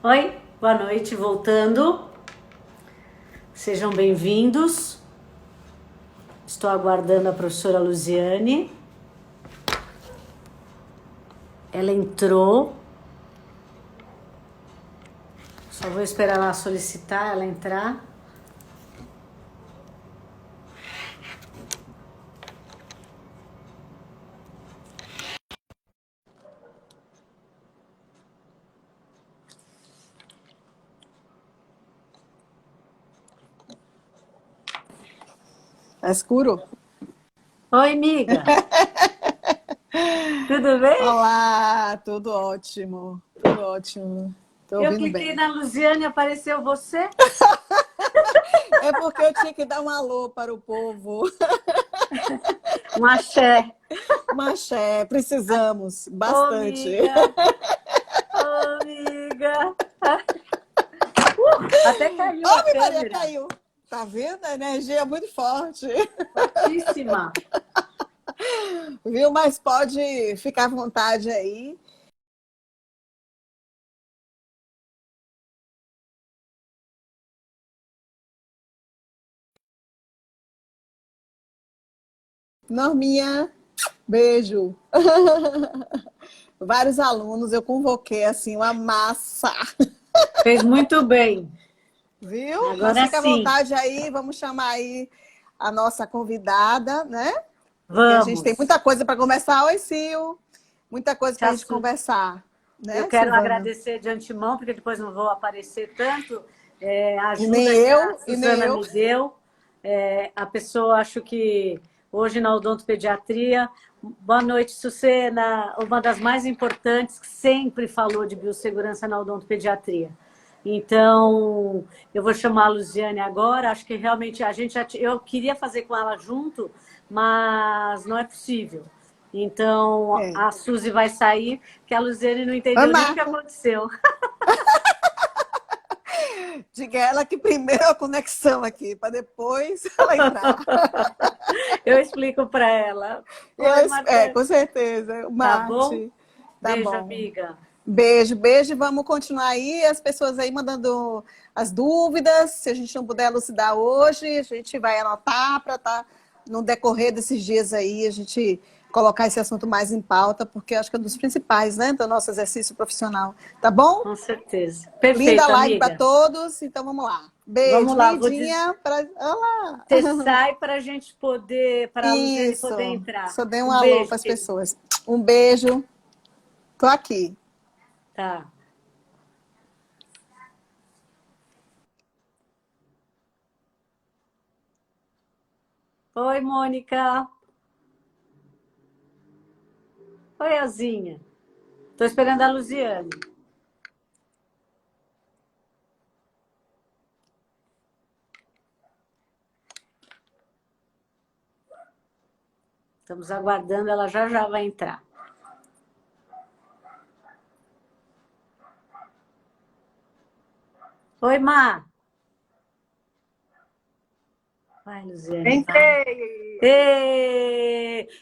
Oi, boa noite, voltando. Sejam bem-vindos. Estou aguardando a professora Luziane. Ela entrou. Só vou esperar ela solicitar, ela entrar. Tá escuro? Oi, amiga. Tudo bem? Olá, tudo ótimo, tudo ótimo. Tô Eu ouvindo cliquei bem. na Luziane e apareceu você. É porque eu tinha que dar um alô para o povo. Um axé. Mas precisamos Ô, bastante. amiga. Ô, amiga. Até caiu a Ave Maria, câmera. caiu. Tá vendo? A energia é muito forte. Fortíssima. Viu? Mas pode ficar à vontade aí. Norminha, beijo. Vários alunos, eu convoquei assim uma massa. Fez muito bem. Viu? Mas Agora fica à sim. vontade aí, vamos chamar aí a nossa convidada, né? Porque a gente tem Vamos. muita coisa para conversar. Oi, Sil. Muita coisa para a gente conversar, Eu né, quero Silvana? agradecer de antemão, porque depois não vou aparecer tanto, a E nem ajuda que a eu, e nem Suzana eu. me deu. A pessoa, acho que hoje na odontopediatria, boa noite, Sucena, uma das mais importantes que sempre falou de biossegurança na odontopediatria. Então, eu vou chamar a Luziane agora, acho que realmente eu queria fazer com ela junto, mas não é possível. Então, É. a Suzy vai sair, que a Luziane não entendeu nem o que Marco, aconteceu. diga a ela que primeiro a conexão aqui, para depois ela entrar. Eu explico para ela. Oi, Marta. Com certeza. Tá bom? Mate, tá Beijo, bom. amiga. Beijo, beijo. Vamos continuar aí. As pessoas aí mandando as dúvidas. Se a gente não puder elucidar hoje, a gente vai anotar para estar no decorrer desses dias aí, a gente colocar esse assunto mais em pauta, porque acho que é um dos principais, né, do nosso exercício profissional. Tá bom? Com certeza. Linda Perfeito, live para amiga. todos. Então vamos lá. Vamos Beijo, lá, lindinha. Olá. você sai para a gente poder, para a Luziane poder Isso. entrar. Só dei um Um alô beijo, para as querida. pessoas. Um beijo. Tô aqui. Tá. Oi, Mônica. Oi, Elzinha. Tô esperando a Luziane. Estamos aguardando, ela já já vai entrar. Oi, Má. Vai, Luziane, vai. Entrei!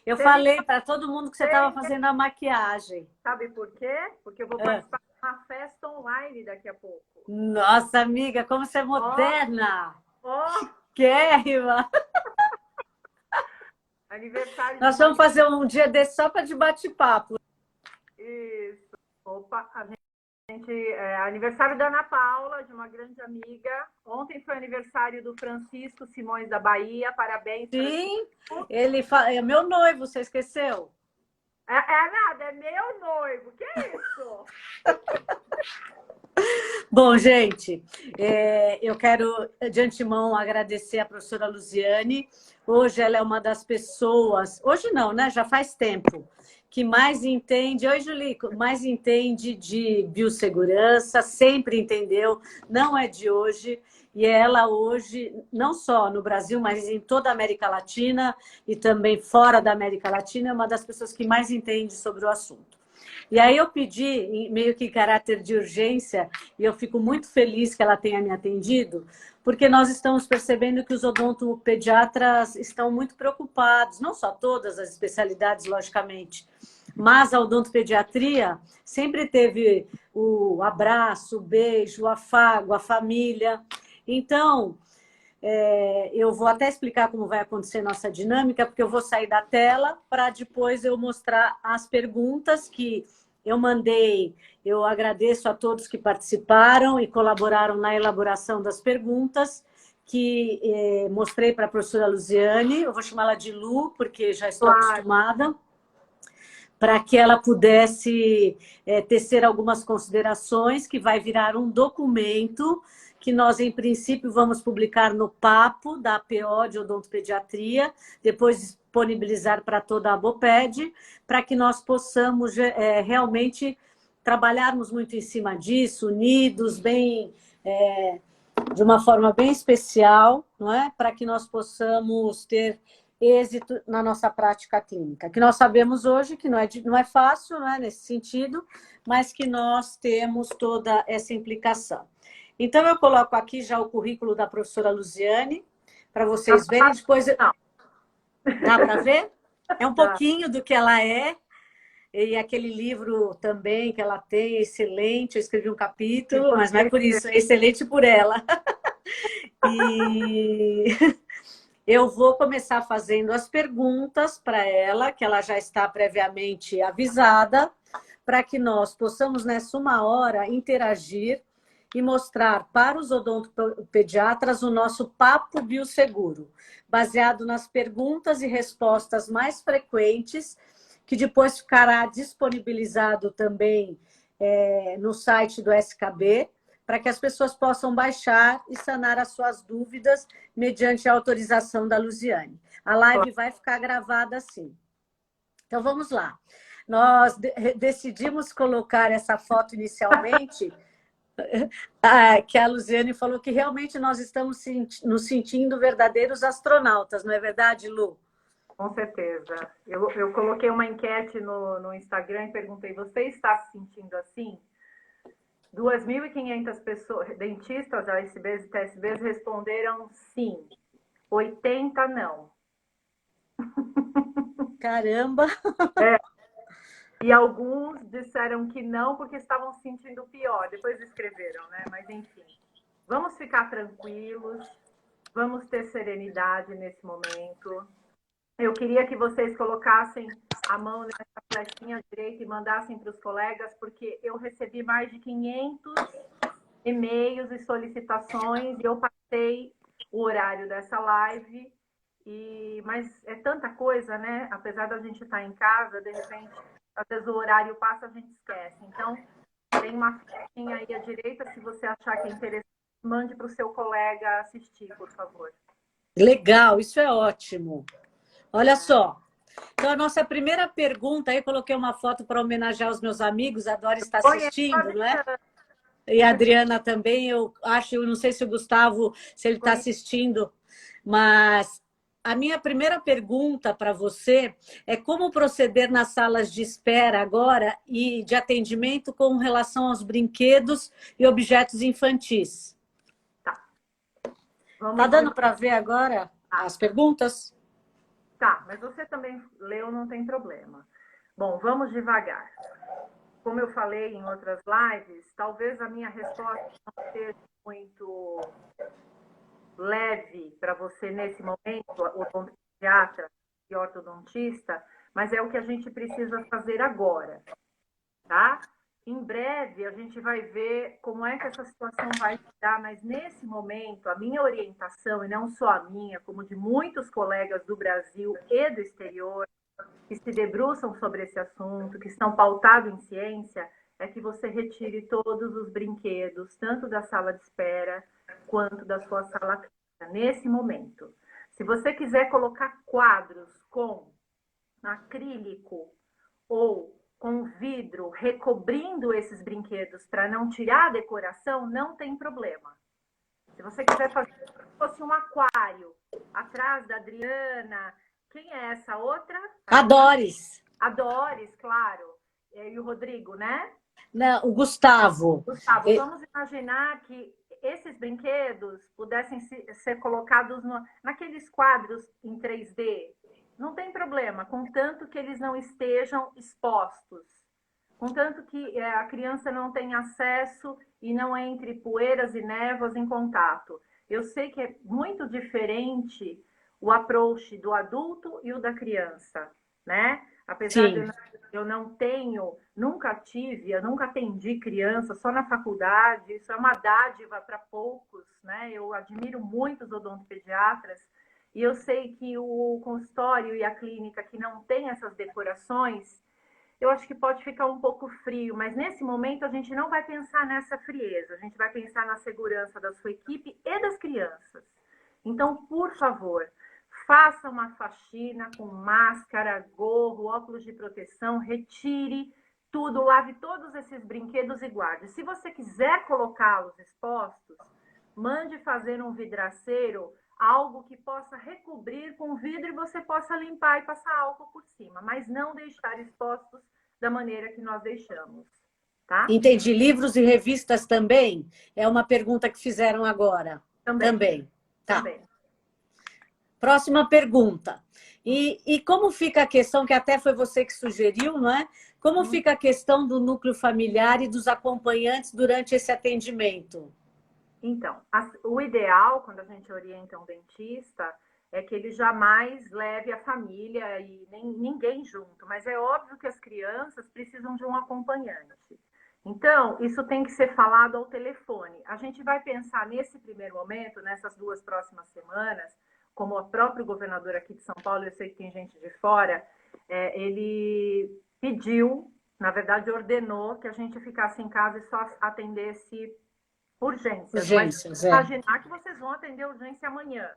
Eu Você me falei para todo mundo que você estava conhece, fazendo a maquiagem. sabe por quê? Porque eu vou Ah, participar de uma festa online daqui a pouco. nossa, amiga, como você é Ó, moderna! ó, Chiquérrima! aniversário de Nós uma. vamos fazer um dia desse só para de bate-papo. Isso. Opa, a gente. Aniversário da Ana Paula, de uma grande amiga. Ontem foi aniversário do Francisco Simões da Bahia. Parabéns, Sim, Francisco. é meu noivo, você esqueceu? É nada, é meu noivo. Que isso? Bom, gente, eu quero de antemão agradecer a professora Luziane. Hoje ela é uma das pessoas, hoje não, né? Já faz tempo, que mais entende, oi, Julico, mais entende de biossegurança, sempre entendeu, não é de hoje. E ela hoje, não só no Brasil, mas em toda a América Latina e também fora da América Latina, é uma das pessoas que mais entende sobre o assunto. E aí eu pedi, meio que em caráter de urgência, e eu fico muito feliz que ela tenha me atendido, porque nós estamos percebendo que os odontopediatras estão muito preocupados, não só todas as especialidades, logicamente, Mas a odontopediatria sempre teve o abraço, o beijo, o afago, a família. Então, eu vou até explicar como vai acontecer nossa dinâmica, porque eu vou sair da tela para depois eu mostrar as perguntas que eu mandei. Eu agradeço a todos que participaram e colaboraram na elaboração das perguntas, que mostrei para a professora Luziane. Eu vou chamá-la de Lu, porque já estou acostumada, para que ela pudesse tecer algumas considerações, que vai virar um documento que nós, em princípio, vamos publicar no Papo da APO de Odontopediatria, depois disponibilizar para toda a ABOPED, para que nós possamos realmente trabalharmos muito em cima disso, unidos, bem, de uma forma bem especial, não é? Para que nós possamos ter êxito na nossa prática clínica, que nós sabemos hoje que não é fácil, não é, nesse sentido, mas que nós temos toda essa implicação. Então, eu coloco aqui já o currículo da professora Luziane, para vocês verem. Depois, dá para ver? É um pouquinho do que ela é, e aquele livro também que ela tem, é excelente. Eu escrevi um capítulo, mas não é por isso, é excelente por ela. E eu vou começar fazendo as perguntas para ela, que ela já está previamente avisada, para que nós possamos, nessa 1 hora, interagir e mostrar para os odontopediatras o nosso Papo Bioseguro, baseado nas perguntas e respostas mais frequentes, que depois ficará disponibilizado também no site do SKB, para que as pessoas possam baixar e sanar as suas dúvidas mediante a autorização da Luziane. A live vai ficar gravada assim. Então, vamos lá. Nós decidimos colocar essa foto inicialmente, que a Luziane falou que realmente nós estamos nos sentindo verdadeiros astronautas, não é verdade, Lu? Com certeza. Eu coloquei uma enquete no Instagram e perguntei, você está se sentindo assim? 2.500 pessoas, dentistas, ASBs e TSBs, responderam sim. 80 não. Caramba! E alguns disseram que não porque estavam se sentindo pior. Depois escreveram, né? Mas enfim. Vamos ficar tranquilos. Vamos ter serenidade nesse momento. Eu queria que vocês colocassem a mão nessa flechinha direita e mandassem para os colegas, porque eu recebi mais de 500 e-mails e solicitações e eu passei o horário dessa live. Mas é tanta coisa, né? Apesar da gente estar em casa, de repente, às vezes o horário passa, a gente esquece. Então, tem uma flechinha aí à direita, se você achar que é interessante, mande para o seu colega assistir, por favor. Legal, isso é ótimo. Olha só. Então, a nossa primeira pergunta, aí eu coloquei uma foto para homenagear os meus amigos, a Dora está assistindo, não é? E a Adriana também, eu não sei se o Gustavo, se ele está assistindo, mas a minha primeira pergunta para você é como proceder nas salas de espera agora e de atendimento com relação aos brinquedos e objetos infantis. Tá dando para ver agora as perguntas? Tá, mas você também leu, não tem problema. Bom, vamos devagar. Como eu falei em outras lives, talvez a minha resposta não seja muito leve para você nesse momento, odontopediatra e ortodontista, mas é o que a gente precisa fazer agora, tá? Em breve a gente vai ver como é que essa situação vai se dar, mas nesse momento a minha orientação, e não só a minha, como de muitos colegas do Brasil e do exterior, que se debruçam sobre esse assunto, que estão pautados em ciência, é que você retire todos os brinquedos, tanto da sala de espera quanto da sua sala clínica, nesse momento. Se você quiser colocar quadros com acrílico ou com vidro recobrindo esses brinquedos para não tirar a decoração, não tem problema. Se você quiser fazer como se fosse um aquário atrás da Adriana, quem é essa outra? A Doris. A Doris, claro. E o Rodrigo, né? Não, o Gustavo. Gustavo, vamos imaginar que esses brinquedos pudessem ser colocados naqueles quadros em 3D, Não tem problema, contanto que eles não estejam expostos, contanto que a criança não tenha acesso e não entre poeiras e névoas em contato. Eu sei que é muito diferente o approach do adulto e o da criança, né? Apesar de Sim. eu não tenho, nunca tive, eu nunca atendi criança, só na faculdade, isso é uma dádiva para poucos, né? Eu admiro muito os odontopediatras, e eu sei que o consultório e a clínica que não tem essas decorações, eu acho que pode ficar um pouco frio, mas nesse momento a gente não vai pensar nessa frieza, a gente vai pensar na segurança da sua equipe e das crianças. Então, por favor, faça uma faxina com máscara, gorro, óculos de proteção, retire tudo, lave todos esses brinquedos e guarde. Se você quiser colocá-los expostos, mande fazer um vidraceiro, algo que possa recobrir com vidro e você possa limpar e passar álcool por cima, mas não deixar expostos da maneira que nós deixamos, tá? Entendi. Livros e revistas também? É uma pergunta que fizeram agora. Também, Também. Tá. também. Próxima pergunta. E como fica a questão, que até foi você que sugeriu, não é? Como fica a questão do núcleo familiar e dos acompanhantes durante esse atendimento? Então, o ideal, quando a gente orienta um dentista, é que ele jamais leve a família e nem ninguém junto, mas é óbvio que as crianças precisam de um acompanhante. Então, isso tem que ser falado ao telefone. A gente vai pensar nesse primeiro momento, nessas 2 próximas semanas, como o próprio governador aqui de São Paulo, eu sei que tem gente de fora, ele pediu, na verdade, ordenou que a gente ficasse em casa e só atendesse urgências, mas Urgências, é. imaginar que vocês vão atender urgência amanhã.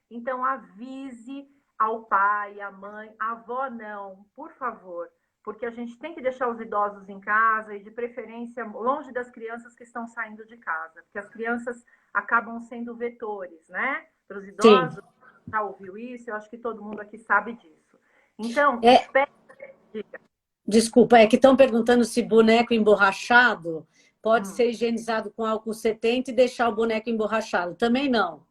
Então, avise ao pai, à mãe, à avó não, por favor, porque a gente tem que deixar os idosos em casa e, de preferência, longe das crianças que estão saindo de casa, porque as crianças acabam sendo vetores, né? Para os Sim. idosos, já ouviu isso? Eu acho que todo mundo aqui sabe disso. Então, É, diga. desculpa, é que estão perguntando se boneco emborrachado pode ser higienizado com álcool 70 e deixar o boneco emborrachado. Também não.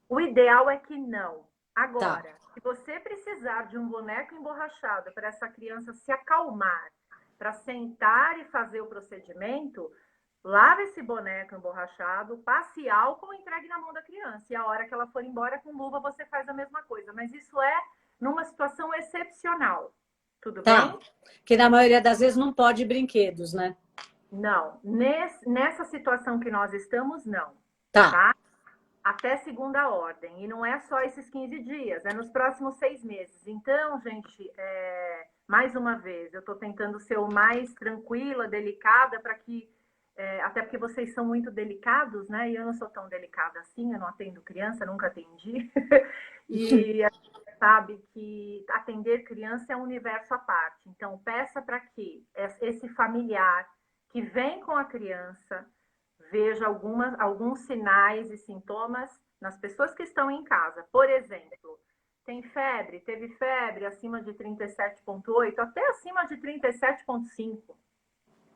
O ideal é que não. Tá. Agora, se você precisar de um boneco emborrachado para essa criança se acalmar, para sentar e fazer o procedimento, lave esse boneco emborrachado, passe álcool e entregue na mão da criança. E a hora que ela for embora com luva, você faz a mesma coisa. Mas isso é numa situação excepcional. Tudo Tá. bem? Que na maioria das vezes não pode brinquedos, né? Não. Nessa situação que nós estamos, não. Tá. Tá? Até segunda ordem. E não é só esses 15 dias, é nos próximos 6 meses. Então, gente, mais uma vez, eu estou tentando ser o mais tranquila, delicada, para que. Até porque vocês são muito delicados, né? E eu não sou tão delicada assim, eu não atendo criança, nunca atendi. E a gente sabe que atender criança é um universo à parte. Então, peça para que esse familiar que vem com a criança veja alguns sinais e sintomas nas pessoas que estão em casa. Por exemplo, tem febre, teve febre acima de 37,8, até acima de 37,5.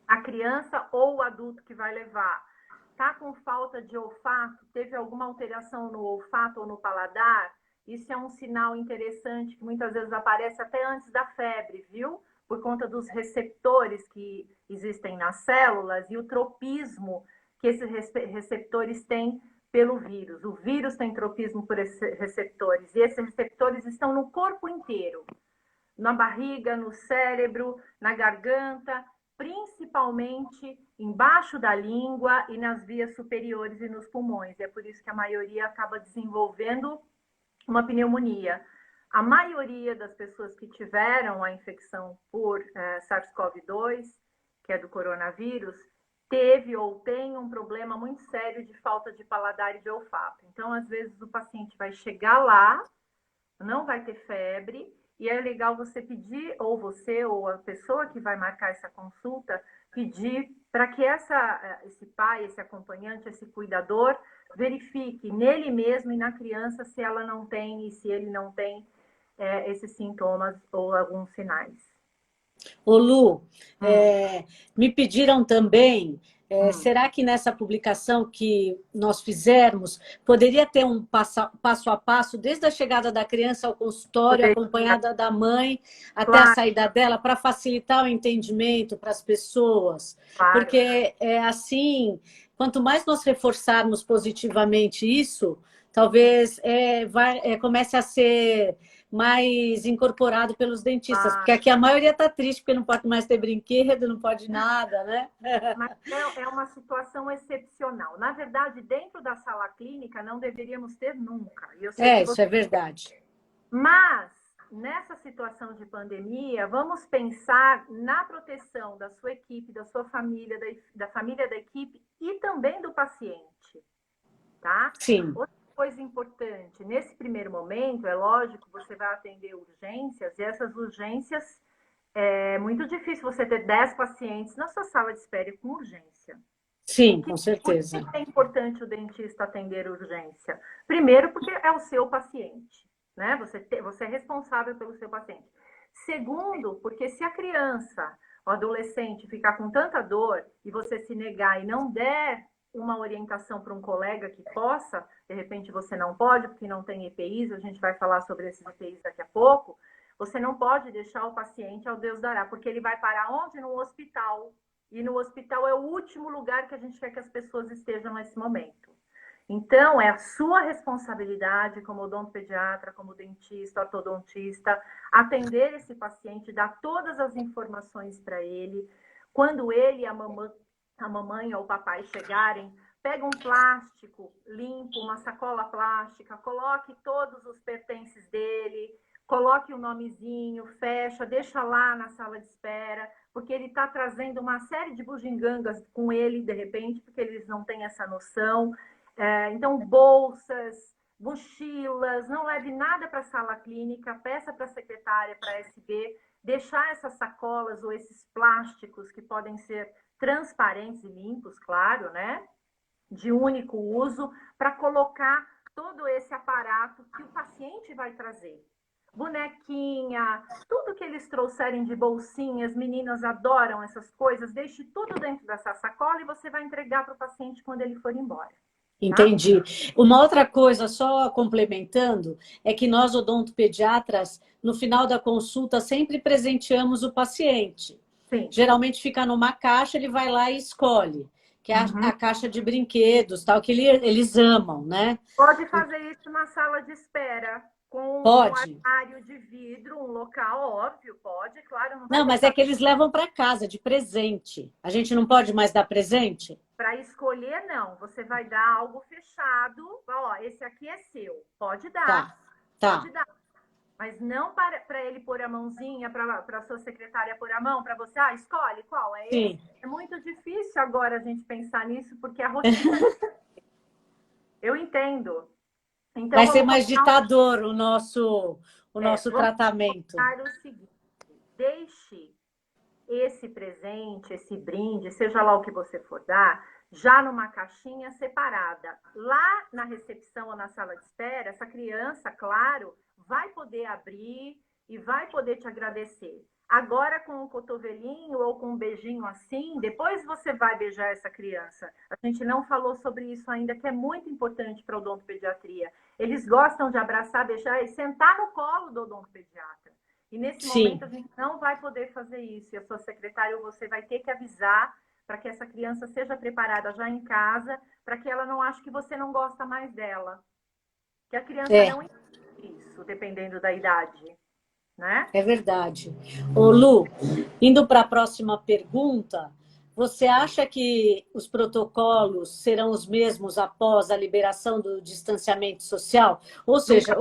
A criança ou o adulto que vai levar está com falta de olfato, teve alguma alteração no olfato ou no paladar, isso é um sinal interessante que muitas vezes aparece até antes da febre, viu? Por conta dos receptores que existem nas células e o tropismo que esses receptores têm pelo vírus. O vírus tem tropismo por esses receptores, e esses receptores estão no corpo inteiro, na barriga, no cérebro, na garganta, principalmente embaixo da língua e nas vias superiores e nos pulmões. É por isso que a maioria acaba desenvolvendo uma pneumonia. A maioria das pessoas que tiveram a infecção por SARS-CoV-2, que é do coronavírus, teve ou tem um problema muito sério de falta de paladar e de olfato. Então, às vezes, o paciente vai chegar lá, não vai ter febre, e é legal você pedir, ou você, ou a pessoa que vai marcar essa consulta, pedir para que esse pai, esse acompanhante, esse cuidador, verifique nele mesmo e na criança se ela não tem e se ele não tem esses sintomas ou alguns sinais. Ô Lu, Hum, me pediram também, hum. será que nessa publicação que nós fizermos, poderia ter um passo a passo, desde a chegada da criança ao consultório, Poderia, acompanhada da mãe, até a claro, saída dela, para facilitar o entendimento para as pessoas? claro. Porque é assim, quanto mais nós reforçarmos positivamente isso, talvez comece a ser mais incorporado pelos dentistas, porque Claro. aqui a maioria está triste porque não pode mais ter brinquedo, não pode nada, né? Mas é uma situação excepcional. Na verdade, dentro da sala clínica, não deveríamos ter nunca. E eu sei que Isso você. é verdade. Mas, nessa situação de pandemia, vamos pensar na proteção da sua equipe, da sua família, da família da equipe e também do paciente, tá? Sim, Outra coisa importante, nesse primeiro momento, é lógico, você vai atender urgências, e essas urgências, é muito difícil você ter 10 pacientes na sua sala de espera com urgência. sim, com Por que certeza. é importante o dentista atender urgência? Primeiro, porque é o seu paciente, né? Você é responsável pelo seu paciente. Segundo, porque se a criança, o adolescente ficar com tanta dor e você se negar e não der uma orientação para um colega que possa, de repente você não pode, porque não tem EPIs, a gente vai falar sobre esses EPIs daqui a pouco, você não pode deixar o paciente ao Deus dará, porque ele vai parar onde? No hospital. E no hospital é o último lugar que a gente quer que as pessoas estejam nesse momento. Então, é a sua responsabilidade como odontopediatra, como dentista, ortodontista, atender esse paciente, dar todas as informações para ele. Quando ele e a mamãe ou o papai chegarem, pega um plástico limpo, uma sacola plástica, coloque todos os pertences dele, coloque o nomezinho, fecha, deixa lá na sala de espera, porque ele está trazendo uma série de bugigangas com ele, de repente, porque eles não têm essa noção. Então, bolsas, mochilas, não leve nada para a sala clínica, peça para a secretária, para a SB, deixar essas sacolas ou esses plásticos que podem ser transparentes e limpos, claro, né? De único uso, para colocar todo esse aparato que o paciente vai trazer. Bonequinha, tudo que eles trouxerem de bolsinhas, meninas adoram essas coisas, deixe tudo dentro dessa sacola e você vai entregar para o paciente quando ele for embora, tá? Entendi. Uma outra coisa, só complementando, é que nós odontopediatras, no final da consulta, sempre presenteamos o paciente. Sim. Geralmente fica numa caixa, ele vai lá e escolhe, que é Uhum. a caixa de brinquedos, tal, que eles amam, né? Pode fazer isso na sala de espera, com um Pode. armário de vidro, um local óbvio, pode, claro, não vai Não, mas é deixar que eles levam para casa de presente. A gente não pode mais dar presente? para escolher, não. Você vai dar algo fechado. Ó, esse aqui é seu. Pode dar, Tá, pode tá. dar. Mas não para ele pôr a mãozinha, para a sua secretária pôr a mão, para você, escolhe qual, é esse? Sim. É muito difícil agora a gente pensar nisso, porque a rotina. Eu entendo. Então, Vai ser vamos mais combinar, ditador o nosso vamos tratamento. combinar o seguinte: deixe esse presente, esse brinde, seja lá o que você for dar, já numa caixinha separada. Lá na recepção ou na sala de espera, essa criança, claro, vai poder abrir e vai poder te agradecer. Agora, com um cotovelinho ou com um beijinho assim, depois você vai beijar essa criança. A gente não falou sobre isso ainda, que é muito importante para o odontopediatria. Eles gostam de abraçar, beijar e sentar no colo do odontopediatra. E nesse momento Sim. a gente não vai poder fazer isso. E a sua secretária ou você vai ter que avisar para que essa criança seja preparada já em casa, para que ela não ache que você não gosta mais dela. Que a criança É. não entende isso, dependendo da idade, né? É verdade. Ô, Lu, indo para a próxima pergunta, você acha que os protocolos serão os mesmos após a liberação do distanciamento social? Ou Nunca seja,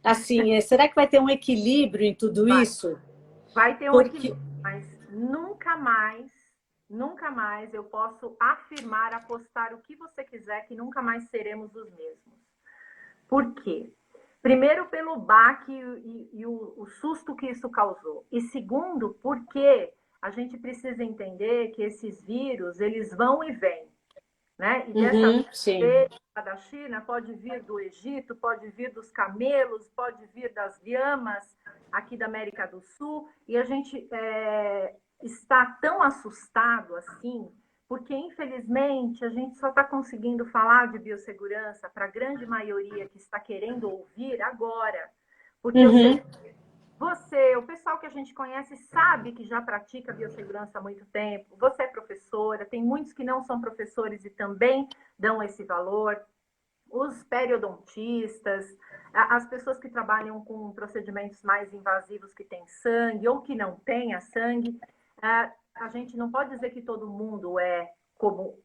assim, será que vai ter um equilíbrio em tudo vai. isso? Vai ter um Porque equilíbrio, mas nunca mais eu posso afirmar, apostar o que você quiser, que nunca mais seremos os mesmos. Por quê? Primeiro, pelo baque e o susto que isso causou. E segundo, porque a gente precisa entender que esses vírus, eles vão e vêm. né? E dessa sim. cepa da China pode vir do Egito, pode vir dos camelos, pode vir das lhamas aqui da América do Sul, e a gente está tão assustado assim, porque infelizmente a gente só está conseguindo falar de biossegurança para a grande maioria que está querendo ouvir agora, porque eu sei você, o pessoal que a gente conhece sabe que já pratica biossegurança há muito tempo. Você é professora, tem muitos que não são professores e também dão esse valor. Os periodontistas, as pessoas que trabalham com procedimentos mais invasivos que têm sangue ou que não tenha sangue. A gente não pode dizer que todo mundo é como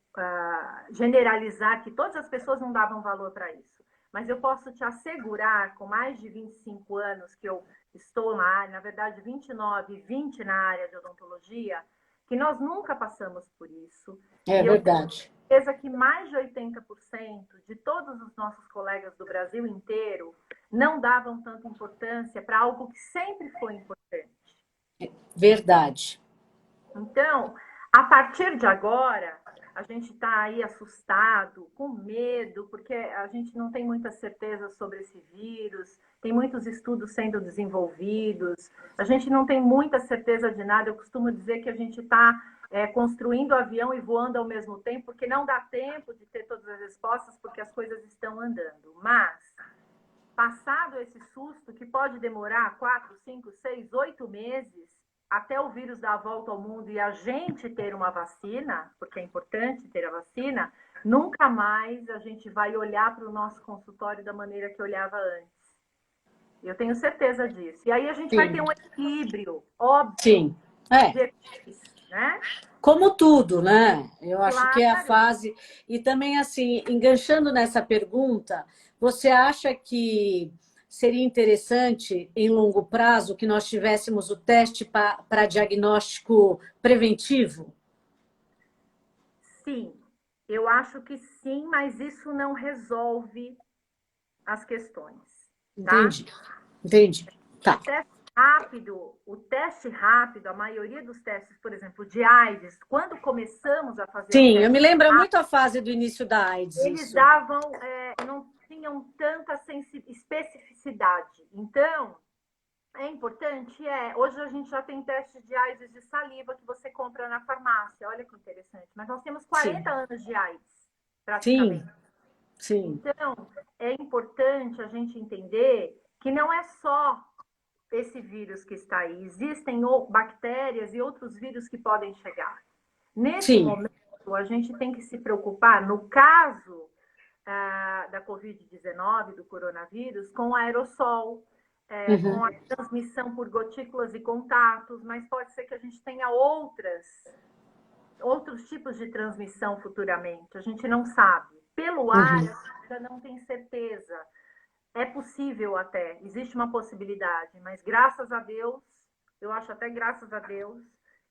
generalizar que todas as pessoas não davam valor para isso. Mas eu posso te assegurar, com mais de 25 anos que eu estou na área, na verdade 29 e 20 na área de odontologia, que nós nunca passamos por isso. É E eu verdade. tenho certeza que mais de 80% de todos os nossos colegas do Brasil inteiro não davam tanta importância para algo que sempre foi importante. Verdade. Então, a partir de agora, a gente está aí assustado, com medo, porque a gente não tem muita certeza sobre esse vírus, tem muitos estudos sendo desenvolvidos, a gente não tem muita certeza de nada. Eu costumo dizer que a gente está construindo o avião e voando ao mesmo tempo, porque não dá tempo de ter todas as respostas, porque as coisas estão andando. Mas, passado esse susto, que pode demorar 4, 5, 6, 8 meses, até o vírus dar a volta ao mundo e a gente ter uma vacina, porque é importante ter a vacina, nunca mais a gente vai olhar para o nosso consultório da maneira que olhava antes. Eu tenho certeza disso. E aí a gente vai ter um equilíbrio, óbvio, Sim. né? Como tudo, né? Eu acho que é a Claro. fase... E também, assim, enganchando nessa pergunta, você acha que seria interessante, em longo prazo, que nós tivéssemos o teste para diagnóstico preventivo? Sim, eu acho que sim, mas isso não resolve as questões, tá? Entendi, entendi. Tá. O teste rápido, a maioria dos testes, por exemplo, de AIDS, quando começamos a fazer o Sim, eu me teste lembro rápido, muito a fase do início da AIDS, eles isso. davam, não tinham tanta especificidade. Então, é importante, hoje a gente já tem testes de AIDS de saliva que você compra na farmácia, olha que interessante. Mas nós temos Sim, 40 anos de AIDS, sim, praticamente. sim, Então, é importante a gente entender que não é só esse vírus que está aí. Existem bactérias e outros vírus que podem chegar. Nesse sim. momento, a gente tem que se preocupar, no caso da Covid-19, do coronavírus, com o aerossol, com a transmissão por gotículas e contatos, mas pode ser que a gente tenha outros tipos de transmissão futuramente. A gente não sabe. Pelo ar, a gente ainda não tem certeza. É possível até, existe uma possibilidade, mas graças a Deus, eu acho até graças a Deus,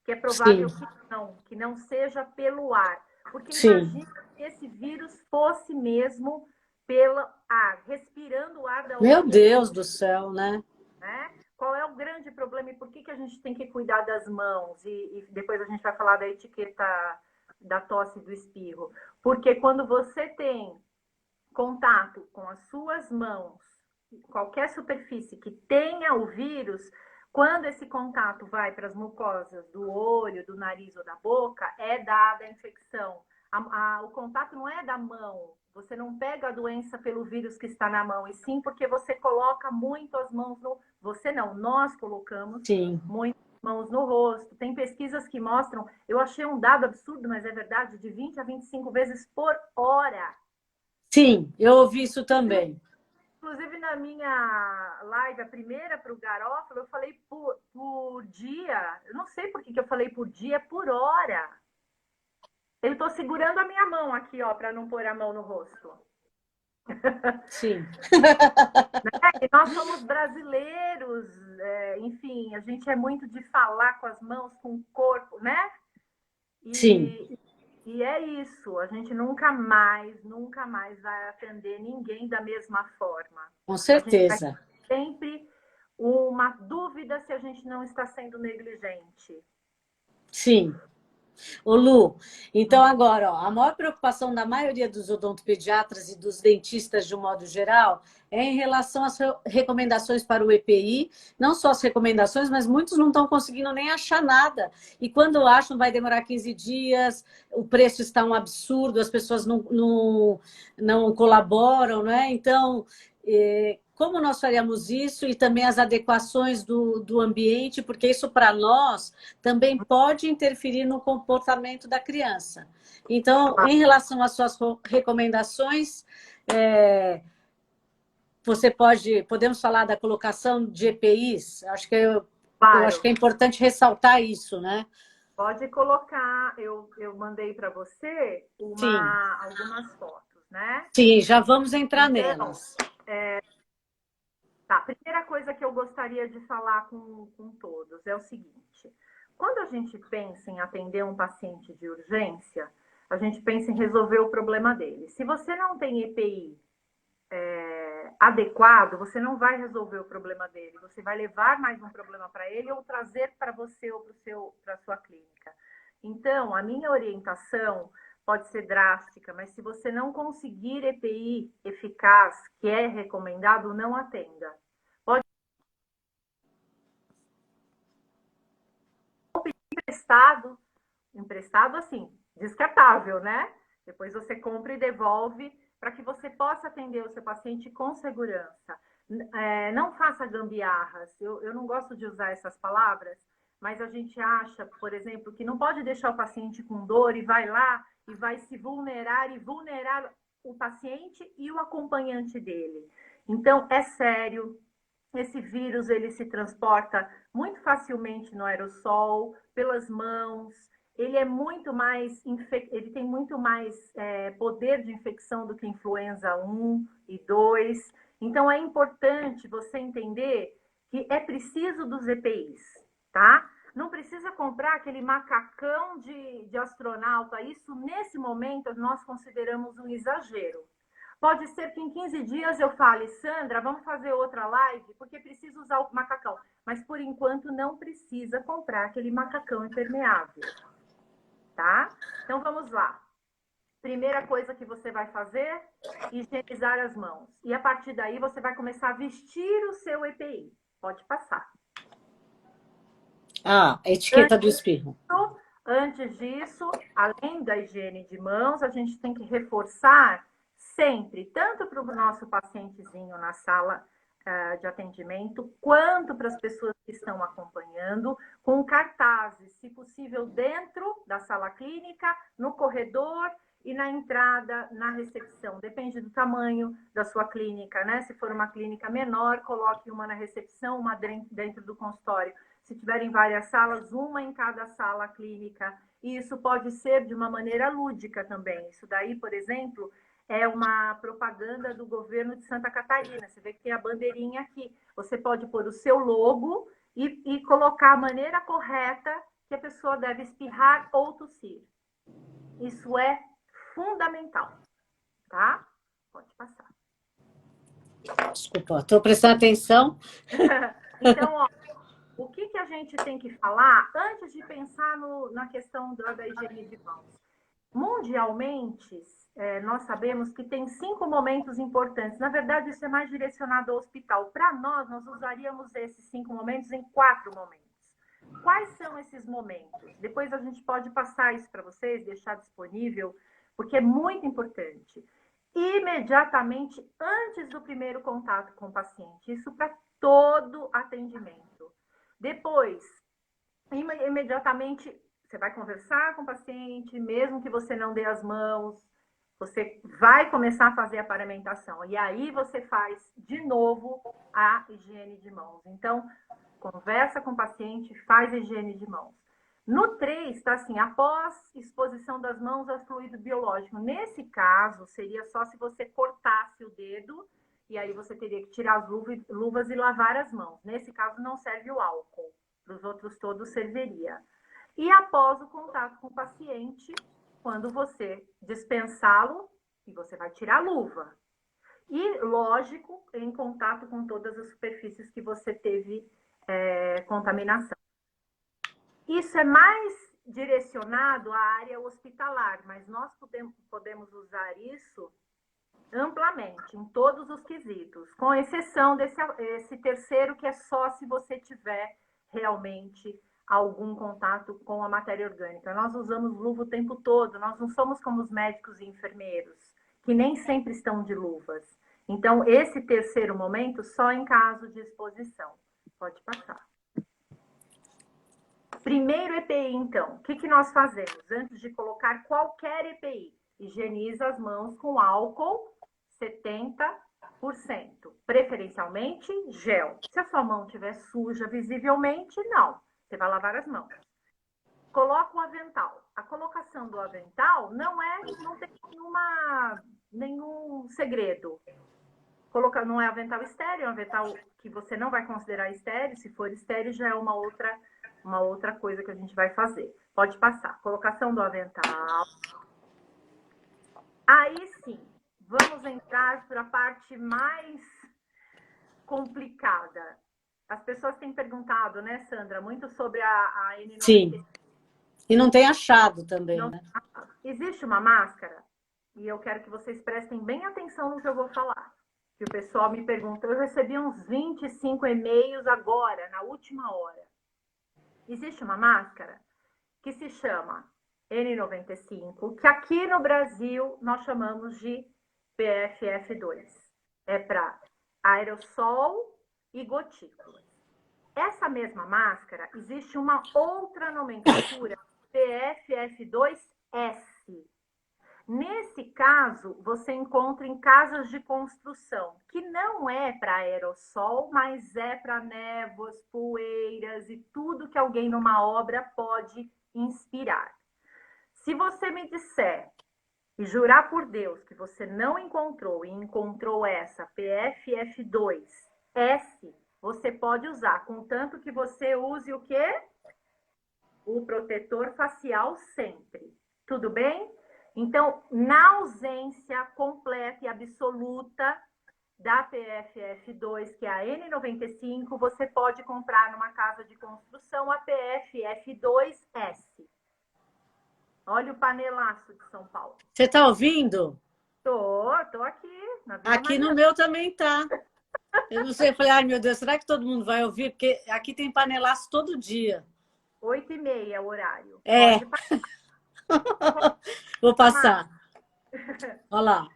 que é provável Sim, que não seja pelo ar. Porque sim. imagina se esse vírus fosse mesmo pelo ar, respirando o ar da outra Meu pessoa, Deus do céu, né? né? Qual é o grande problema e por que a gente tem que cuidar das mãos? E depois a gente vai falar da etiqueta da tosse e do espirro. Porque quando você tem contato com as suas mãos, qualquer superfície que tenha o vírus, quando esse contato vai para as mucosas do olho, do nariz ou da boca, é dada a infecção. O contato não é da mão, você não pega a doença pelo vírus que está na mão, e sim porque você coloca muito as mãos no... Você não, nós colocamos Sim. muito mãos no rosto. Tem pesquisas que mostram, eu achei um dado absurdo, mas é verdade, de 20 a 25 vezes por hora. Sim, eu ouvi isso também. Inclusive, na minha live, a primeira para o Garófalo, eu falei por dia. Eu não sei por que eu falei por dia, é por hora. Eu estou segurando a minha mão aqui, ó, para não pôr a mão no rosto. Sim. E nós somos brasileiros, enfim, a gente é muito de falar com as mãos, com o corpo, né? Sim, E é isso, a gente nunca mais vai atender ninguém da mesma forma. com A gente vai certeza. sempre uma dúvida se a gente não está sendo negligente. Sim. Ô Lu, então agora, ó, a maior preocupação da maioria dos odontopediatras e dos dentistas de um modo geral é em relação às recomendações para o EPI, não só as recomendações, mas muitos não estão conseguindo nem achar nada. E quando acham, vai demorar 15 dias, o preço está um absurdo, as pessoas não colaboram, né? Então, como nós faríamos isso e também as adequações do ambiente, porque isso para nós também pode interferir no comportamento da criança. Então, em relação às suas recomendações, podemos falar da colocação de EPIs? Claro. Eu acho que é importante ressaltar isso, né? Pode colocar, eu mandei para você algumas fotos, né? Sim, já vamos entrar então, nelas. Tá, primeira coisa que eu gostaria de falar com todos é o seguinte: quando a gente pensa em atender um paciente de urgência, a gente pensa em resolver o problema dele. Se você não tem EPI adequado, você não vai resolver o problema dele. Você vai levar mais um problema para ele ou trazer para você ou para a sua clínica. Então, a minha orientação pode ser drástica, mas se você não conseguir EPI eficaz, que é recomendado, não atenda. Pode pedir emprestado assim, descartável, né? Depois você compra e devolve para que você possa atender o seu paciente com segurança. Não faça gambiarras. Eu não gosto de usar essas palavras, mas a gente acha, por exemplo, que não pode deixar o paciente com dor e vai lá e vai se vulnerar e vulnerar o paciente e o acompanhante dele. Então, é sério. Esse vírus ele se transporta muito facilmente no aerossol, pelas mãos. Ele é muito mais ele tem muito mais poder de infecção do que influenza 1 e 2. Então é importante você entender que é preciso dos EPIs, tá? Não precisa comprar aquele macacão de astronauta. Isso, nesse momento, nós consideramos um exagero. Pode ser que em 15 dias eu fale, Sandra, vamos fazer outra live, porque preciso usar o macacão. Mas, por enquanto, não precisa comprar aquele macacão impermeável, tá? Então, vamos lá. Primeira coisa que você vai fazer, higienizar as mãos. E, a partir daí, você vai começar a vestir o seu EPI. Pode passar. A etiqueta do espirro. Antes disso, além da higiene de mãos, a gente tem que reforçar sempre, tanto para o nosso pacientezinho na sala de atendimento, quanto para as pessoas que estão acompanhando, com cartazes, se possível, dentro da sala clínica, no corredor e na entrada, na recepção. Depende do tamanho da sua clínica, né? Se for uma clínica menor, coloque uma na recepção, uma dentro do consultório. Se tiverem várias salas, uma em cada sala clínica. E isso pode ser de uma maneira lúdica também. Isso daí, por exemplo, é uma propaganda do governo de Santa Catarina. Você vê que tem a bandeirinha aqui. Você pode pôr o seu logo e colocar a maneira correta que a pessoa deve espirrar ou tossir. Isso é fundamental, tá? Pode passar. Desculpa, estou prestando atenção. Então, ó, o que a gente tem que falar antes de pensar na questão da higiene de mãos? Mundialmente, nós sabemos que tem 5 momentos importantes. Na verdade, isso é mais direcionado ao hospital. Para nós usaríamos esses 5 momentos em 4 momentos. Quais são esses momentos? Depois a gente pode passar isso para vocês, deixar disponível, porque é muito importante. Imediatamente antes do primeiro contato com o paciente. Isso para todo atendimento. Depois, imediatamente, você vai conversar com o paciente, mesmo que você não dê as mãos, você vai começar a fazer a paramentação. E aí você faz, de novo, a higiene de mãos. Então, conversa com o paciente, faz a higiene de mãos. No 3, está assim, após exposição das mãos ao fluido biológico. Nesse caso, seria só se você cortasse o dedo, e aí você teria que tirar as luvas e lavar as mãos. Nesse caso, não serve o álcool. Para os outros todos serviria. E após o contato com o paciente, quando você dispensá-lo, e você vai tirar a luva. E, lógico, em contato com todas as superfícies que você teve contaminação. Isso é mais direcionado à área hospitalar, mas nós podemos usar isso amplamente, em todos os quesitos, com exceção desse terceiro, que é só se você tiver realmente algum contato com a matéria orgânica. Nós usamos luva o tempo todo, nós não somos como os médicos e enfermeiros, que nem sempre estão de luvas. Então, esse terceiro momento, só em caso de exposição. Pode passar. Primeiro EPI, então. O que nós fazemos? Antes de colocar qualquer EPI, higieniza as mãos com álcool 70%. Preferencialmente, gel. Se a sua mão estiver suja visivelmente, não. Você vai lavar as mãos. Coloca o avental. A colocação do avental não tem nenhum segredo. Não é avental estéreo, é um avental que você não vai considerar estéreo. Se for estéreo, já é uma outra coisa que a gente vai fazer. Pode passar. Colocação do avental. Aí sim, vamos entrar para a parte mais complicada. As pessoas têm perguntado, né, Sandra, muito sobre a N95. Sim. E não tem achado também, né? Existe uma máscara, e eu quero que vocês prestem bem atenção no que eu vou falar. Que o pessoal me pergunta, eu recebi uns 25 e-mails agora, na última hora. Existe uma máscara que se chama N95, que aqui no Brasil nós chamamos de PFF2. É para aerossol e gotículas. Essa mesma máscara, existe uma outra nomenclatura, PFF2S. Nesse caso, você encontra em casas de construção, que não é para aerossol, mas é para névoas, poeiras e tudo que alguém numa obra pode inspirar. Se você me disser e jurar por Deus que você não encontrou e encontrou essa PFF2S, você pode usar, contanto que você use o quê? O protetor facial sempre. Tudo bem? Então, na ausência completa e absoluta da PFF2, que é a N95, você pode comprar numa casa de construção a PFF2S. Olha o panelaço de São Paulo. Você está ouvindo? Tô aqui. Aqui no meu também tá. Eu não sei, eu falei, ai meu Deus, será que todo mundo vai ouvir? Porque aqui tem panelaço todo dia. 8h30 é o horário. É. Pode passar. Vou passar. Olha lá.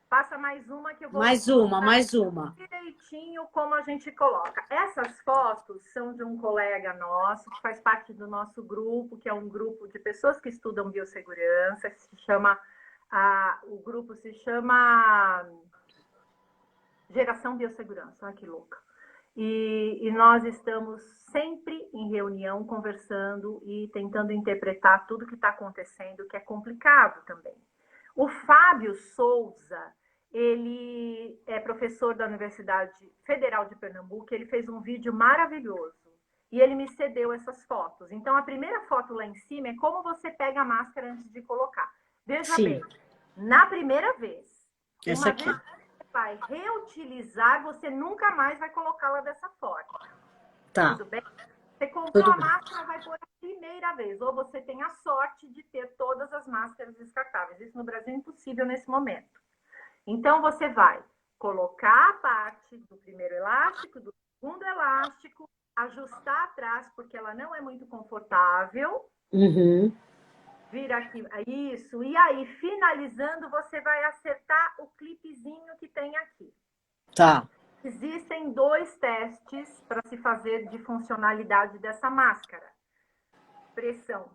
Passa mais uma que eu vou... Mais uma. Direitinho como a gente coloca. Essas fotos são de um colega nosso, que faz parte do nosso grupo, que é um grupo de pessoas que estudam biossegurança, que se chama... o grupo se chama Geração Biossegurança. Olha que louca. E nós estamos sempre em reunião, conversando e tentando interpretar tudo que está acontecendo, que é complicado também. O Fábio Souza, ele é professor da Universidade Federal de Pernambuco, ele fez um vídeo maravilhoso e ele me cedeu essas fotos. Então, a primeira foto lá em cima é como você pega a máscara antes de colocar. Veja bem, na primeira vez, essa aqui. Vez que você vai reutilizar, você nunca mais vai colocá-la dessa forma. Tá. Tudo bem? Você comprou a máscara, vai por a primeira vez. Ou você tem a sorte de ter todas as máscaras descartáveis. Isso no Brasil é impossível nesse momento. Então, você vai colocar a parte do primeiro elástico, do segundo elástico, ajustar atrás, porque ela não é muito confortável. Uhum. Vira aqui, isso. E aí, finalizando, você vai acertar o clipezinho que tem aqui. Tá. Existem 2 testes para se fazer de funcionalidade dessa máscara. Pressão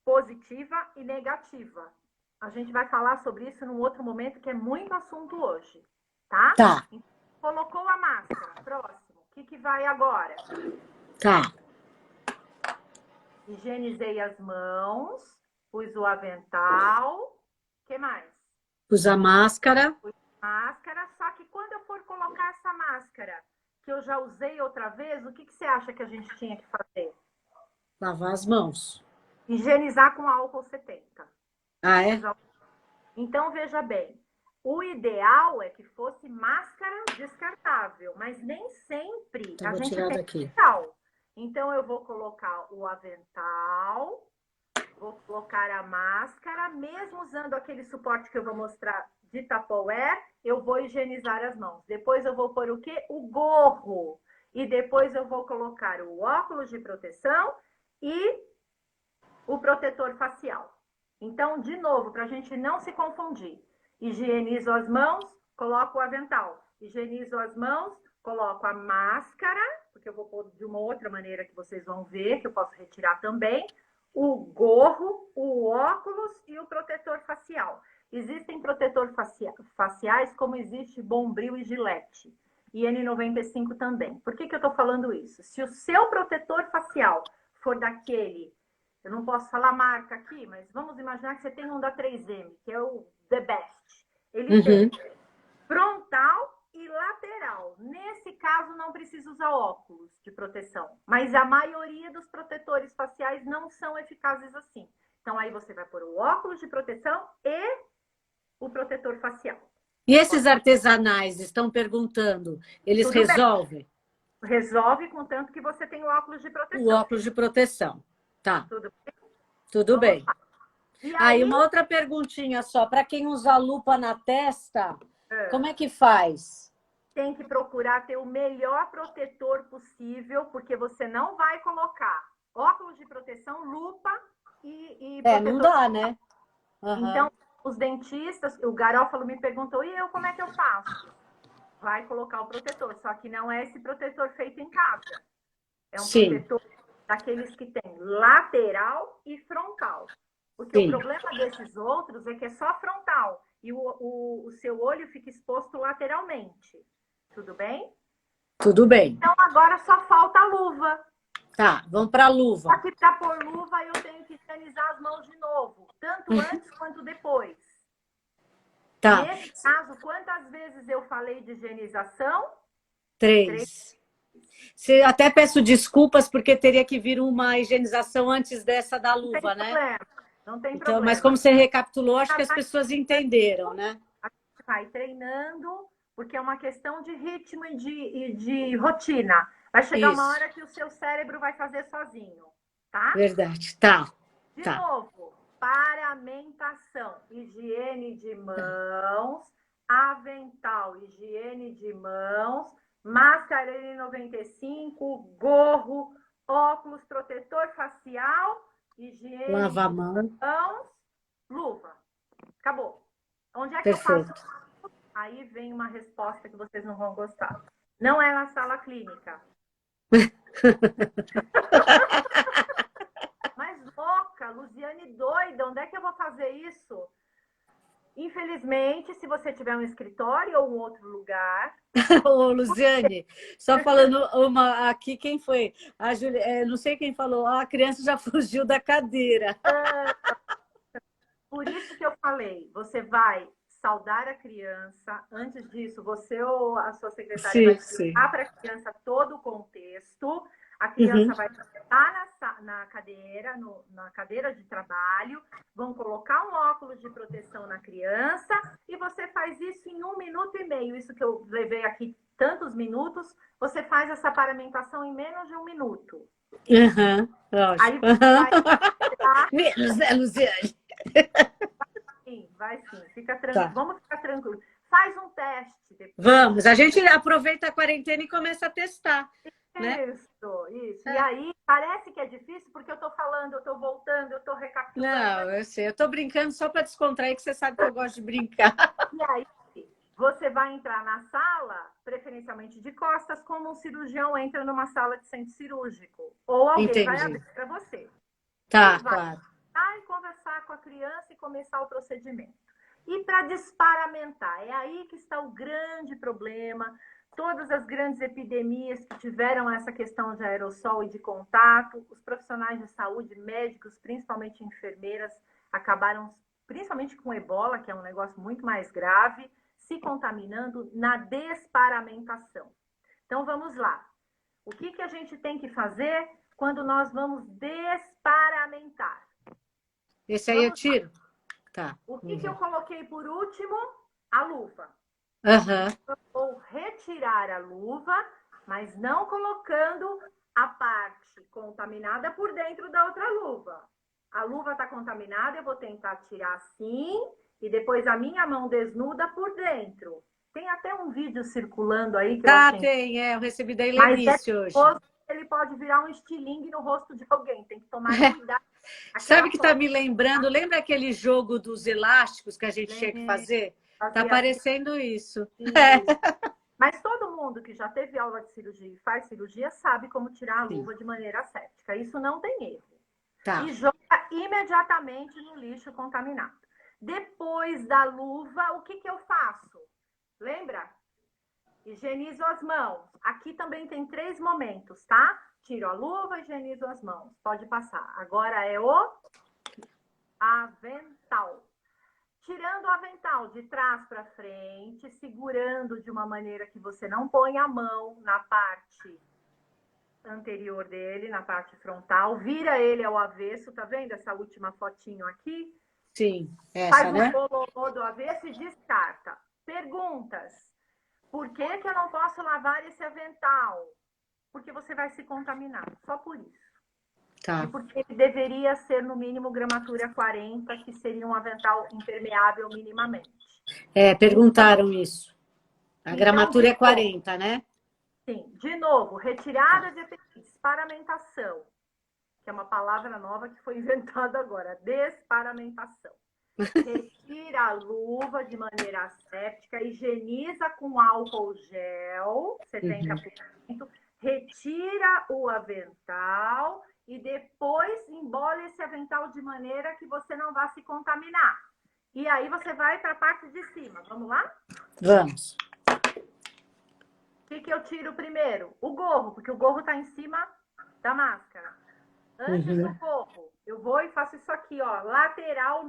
positiva e negativa. A gente vai falar sobre isso num outro momento, que é muito assunto hoje, tá? Tá. Colocou a máscara, próximo. O que vai agora? Tá. Higienizei as mãos, pus o avental. O que mais? Pus a máscara. Pus a máscara, só que quando eu for colocar essa máscara, que eu já usei outra vez, o que você acha que a gente tinha que fazer? Lavar as mãos. Higienizar com álcool 70. Ah, é? Então, veja bem, o ideal é que fosse máscara descartável, mas nem sempre a gente tem daqui. avental. Então, eu vou colocar o avental, Vou colocar a máscara, mesmo usando aquele suporte que eu vou mostrar de Tupperware, eu vou higienizar as mãos. Depois eu vou pôr o quê? O gorro. E depois eu vou colocar o óculos de proteção e o protetor facial. Então, de novo, para a gente não se confundir. Higienizo as mãos, coloco o avental. Higienizo as mãos, coloco a máscara, porque eu vou pôr de uma outra maneira que vocês vão ver, que eu posso retirar também. O gorro, o óculos e o protetor facial. Existem protetores faciais, como existe Bombril e Gillette. E N95 também. Por que eu estou falando isso? Se o seu protetor facial for daquele, eu não posso falar marca aqui, mas vamos imaginar que você tem um da 3M, que é o The Best. Ele tem frontal e lateral. Nesse caso, não precisa usar óculos de proteção. Mas a maioria dos protetores faciais não são eficazes assim. Então, aí você vai pôr o óculos de proteção e o protetor facial. E esses artesanais estão perguntando, eles Tudo resolvem? bem. Resolve, contanto que você tem o óculos de proteção. O óculos de proteção. Tá. Tudo bem? Tudo bem. E aí, uma outra perguntinha só. Para quem usa lupa na testa, como é que faz? Tem que procurar ter o melhor protetor possível, porque você não vai colocar óculos de proteção, lupa e protetor. Não dá, né? Então, os dentistas, o Garófalo me perguntou, e eu, como é que eu faço? Vai colocar o protetor, só que não é esse protetor feito em casa. É um protetor daqueles que tem lateral e frontal. Porque o problema desses outros é que é só frontal e o seu olho fica exposto lateralmente. Tudo bem? Tudo bem. Então, agora só falta a luva. Tá, vamos para a luva. Só que para pôr luva, eu tenho que higienizar as mãos de novo. Tanto antes quanto depois. Tá. Nesse caso, quantas vezes eu falei de higienização? 3. Até peço desculpas, porque teria que vir uma higienização antes dessa da luva, né? Não tem então, problema. Mas como você recapitulou, acho que as pessoas entenderam, né? A gente vai treinando, porque é uma questão de ritmo e de rotina. Vai chegar uma hora que o seu cérebro vai fazer sozinho, tá? Verdade, tá. De novo, paramentação, higiene de mãos, avental, higiene de mãos, máscara N95, gorro, óculos, protetor facial, higiene Lava a de mão. mãos, luva. Acabou. Onde é que eu faço? Aí vem uma resposta que vocês não vão gostar. Não é na sala clínica. Mas louca, Luziane doida, onde é que eu vou fazer isso? Infelizmente, se você tiver um escritório ou um outro lugar... Ô, Luziane, só falando uma aqui, quem foi? A Julia, não sei quem falou, a criança já fugiu da cadeira. Por isso que eu falei, você vai saudar a criança, antes disso, você ou a sua secretária vai explicar para a criança todo o contexto, a criança vai estar na cadeira de trabalho, vão colocar um óculos de proteção na criança e você faz isso em 1 minuto e meio. Isso que eu levei aqui tantos minutos, você faz essa paramentação em menos de 1 minuto. Aí você vai... Menos, né, Luziane? Vai sim, fica tranquilo. Tá. Vamos ficar tranquilo. Faz um teste depois. Vamos, a gente aproveita a quarentena e começa a testar. Isso. E aí, parece que é difícil, porque eu tô falando, eu tô voltando, eu tô recapitulando. Não, eu sei, eu tô brincando só para descontrair, que você sabe que eu gosto de brincar. E aí, você vai entrar na sala, preferencialmente de costas, como um cirurgião entra numa sala de centro cirúrgico. Ou alguém vai abrir para você. Tá, claro. Vai conversar com a criança e começar o procedimento. E para desparamentar, é aí que está o grande problema. Todas as grandes epidemias que tiveram essa questão de aerossol e de contato, os profissionais de saúde, médicos, principalmente enfermeiras, acabaram, principalmente com ebola, que é um negócio muito mais grave, se contaminando na desparamentação. Então, vamos lá. O que a gente tem que fazer quando nós vamos desparamentar? Esse aí eu tiro? Tá. O que eu coloquei por último? A luva. Eu vou retirar a luva, mas não colocando a parte contaminada por dentro da outra luva. a luva está contaminada, eu vou tentar tirar assim, e depois a minha mão desnuda por dentro. Tem até um vídeo circulando aí que eu achei. Tem, eu recebi da Mas Helenice hoje. ele pode virar um estilingue no rosto de alguém, tem que tomar cuidado. Sabe o que está me lembrando? Lembra aquele jogo dos elásticos que a gente tinha que fazer? Está parecendo isso. Mas todo mundo que já teve aula de cirurgia e faz cirurgia sabe como tirar a luva de maneira aséptica. Isso não tem erro. Tá. E joga imediatamente no lixo contaminado. Depois da luva, o que eu faço? Lembra? Higienizo as mãos. Aqui também tem 3 momentos, tá? Tiro a luva, higienizo as mãos. Pode passar. Agora é o avental. Tirando o avental de trás para frente, segurando de uma maneira que você não põe a mão na parte anterior dele, na parte frontal. Vira ele ao avesso, tá vendo essa última fotinho aqui? Sim, essa, né? Faz o bololô do avesso e descarta. Perguntas. Por que eu não posso lavar esse avental? Porque você vai se contaminar, só por isso. Tá. E porque ele deveria ser, no mínimo, gramatura 40, que seria um avental impermeável minimamente. Perguntaram isso. A Então, gramatura é 40, né? Sim. De novo, retirada de EPIs, paramentação, que é uma palavra nova que foi inventada agora, desparamentação. Retira a luva de maneira asséptica, higieniza com álcool gel, 70%, retira o avental e depois embole esse avental de maneira que você não vá se contaminar. E aí você vai para a parte de cima. Vamos lá? Vamos. O que eu tiro primeiro? O gorro, porque o gorro está em cima da máscara. Antes do gorro, eu vou e faço isso aqui, ó, lateral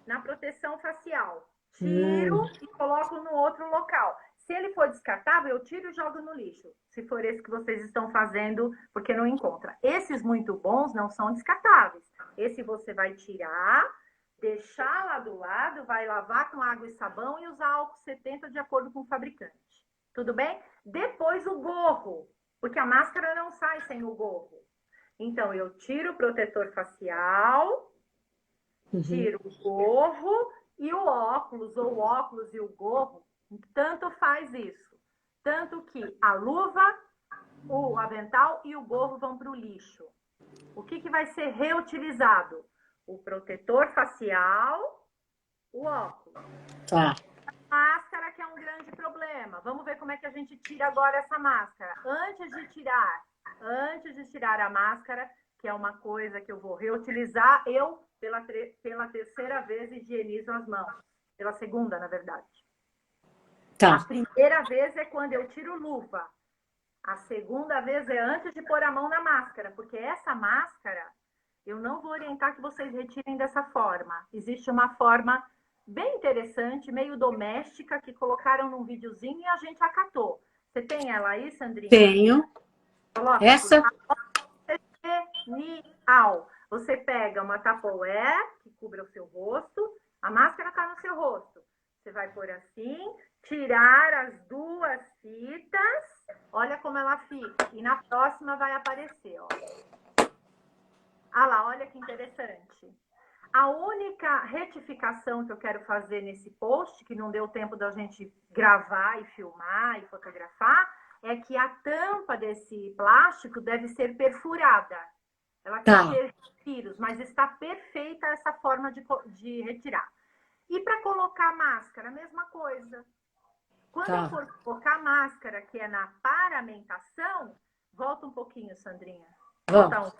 na proteção facial. Tiro e coloco no outro local. Se ele for descartável, eu tiro e jogo no lixo. Se for esse que vocês estão fazendo, porque não encontra. Esses muito bons não são descartáveis. Esse você vai tirar, deixar lá do lado, vai lavar com água e sabão e usar álcool 70 de acordo com o fabricante. Tudo bem? Depois o gorro, porque a máscara não sai sem o gorro. Então, eu tiro o protetor facial, tiro o gorro e o óculos, ou o óculos e o gorro, tanto faz isso. Tanto que a luva, o avental e o gorro vão para o lixo. O que vai ser reutilizado? O protetor facial, o óculos. Tá. Máscara, que é um grande problema. Vamos ver como é que a gente tira agora essa máscara. Antes de tirar a máscara, que é uma coisa que eu vou reutilizar, eu, pela terceira vez, higienizo as mãos. Pela segunda, na verdade. Tá. A primeira vez é quando eu tiro luva. A segunda vez é antes de pôr a mão na máscara, porque essa máscara, eu não vou orientar que vocês retirem dessa forma. Existe uma forma bem interessante, meio doméstica, que colocaram num videozinho e a gente acatou. Você tem ela aí, Sandrinha? Tenho. Coloca Essa? Genial. Você pega uma Tupperware, que cubra o seu rosto, a máscara está no seu rosto. Você vai pôr assim, tirar as 2 fitas, olha como ela fica. E na próxima vai aparecer, ó. Ah lá, olha que interessante. A única retificação que eu quero fazer nesse post, que não deu tempo da gente gravar e filmar e fotografar, é que a tampa desse plástico deve ser perfurada. Ela tem que ter respiros, mas está perfeita essa forma de retirar. E para colocar a máscara, a mesma coisa. Quando eu for colocar a máscara, que é na paramentação, volta um pouquinho, Sandrinha. Volta um.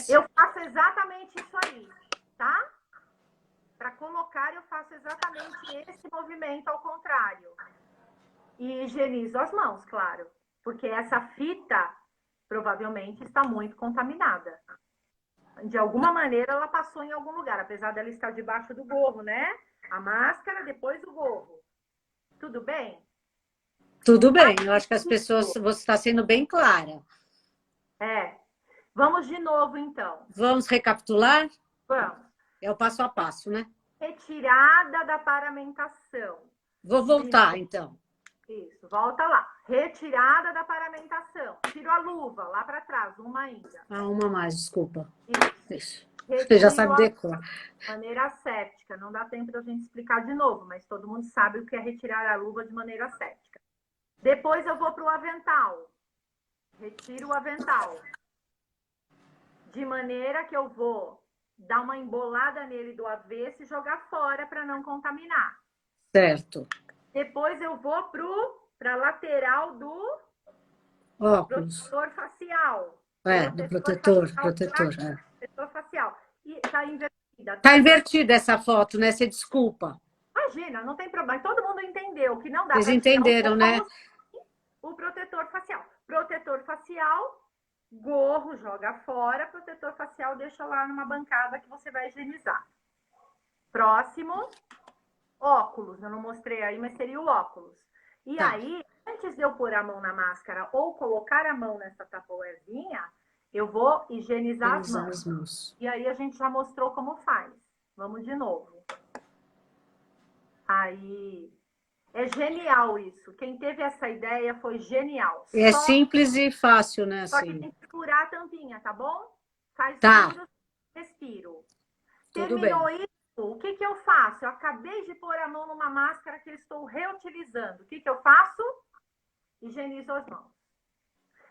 Eu faço exatamente isso aí, tá? Para colocar, eu faço exatamente esse movimento ao contrário. E higienizo as mãos, claro. Porque essa fita, provavelmente, está muito contaminada. De alguma maneira, ela passou em algum lugar. Apesar dela estar debaixo do gorro, né? A máscara, depois o gorro. Tudo bem? Tudo bem. Eu acho que as pessoas... Você está sendo bem clara. Vamos de novo, então. Vamos recapitular? Vamos. É o passo a passo, né? Retirada da paramentação. Vou voltar, então. Isso, volta lá. Retirada da paramentação. Tiro a luva lá para trás, uma ainda. Ah, uma mais, desculpa. Isso. Você já Retiro sabe a decorar. maneira séptica. Não dá tempo da gente explicar de novo, mas todo mundo sabe o que é retirar a luva de maneira séptica. Depois eu vou para o avental. Retiro o avental. De maneira que eu vou dar uma embolada nele do avesso e jogar fora para não contaminar. Certo. Depois eu vou para a lateral do Óculos. protetor facial. Do protetor. Protetor facial. E tá invertida. Tá invertida essa foto, né? Você desculpa. Imagina, não tem problema. Todo mundo entendeu que não dá Vocês para tirar entenderam, né? o protetor facial. Protetor facial, gorro, joga fora. Protetor facial, deixa lá numa bancada que você vai higienizar. Próximo, óculos. Eu não mostrei aí, mas seria o óculos. E aí, antes de eu pôr a mão na máscara ou colocar a mão nessa tapoerzinha, eu vou higienizar as mãos. E aí a gente já mostrou como faz. Vamos de novo. Aí, é genial isso. Quem teve essa ideia foi genial. É simples e fácil, né? Só que Assim. tem que furar a tampinha, tá bom? Faz Tá. respiro. Tudo Terminou bem. isso, o que eu faço? Eu acabei de pôr a mão numa máscara que eu estou reutilizando. O que eu faço? Higienizo as mãos.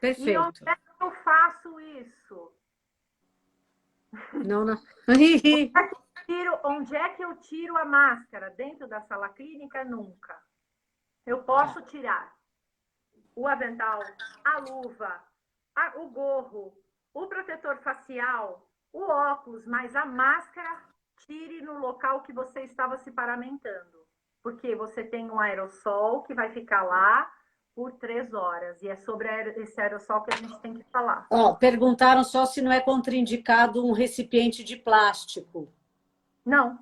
E onde Perfeito. é que eu faço isso? Não. Onde é que eu tiro a máscara? Dentro da sala clínica? Nunca. Eu posso tirar o avental, a luva, o gorro, o protetor facial, o óculos, mas a máscara tire no local que você estava se paramentando. Porque você tem um aerossol que vai ficar lá por 3 horas. E é sobre esse aerossol que a gente tem que falar. Perguntaram só se não é contraindicado um recipiente de plástico. Não.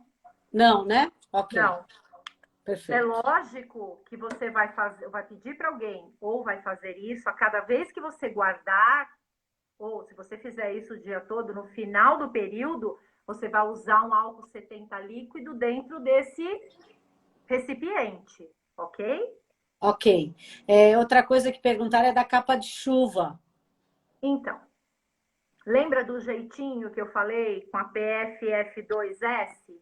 Não, né? Ok. Não. Perfeito. É lógico que você vai pedir para alguém ou vai fazer isso a cada vez que você guardar, ou se você fizer isso o dia todo, no final do período, você vai usar um álcool 70 líquido dentro desse recipiente, ok? Ok. Outra coisa que perguntaram é da capa de chuva. Então, lembra do jeitinho que eu falei com a PFF2S?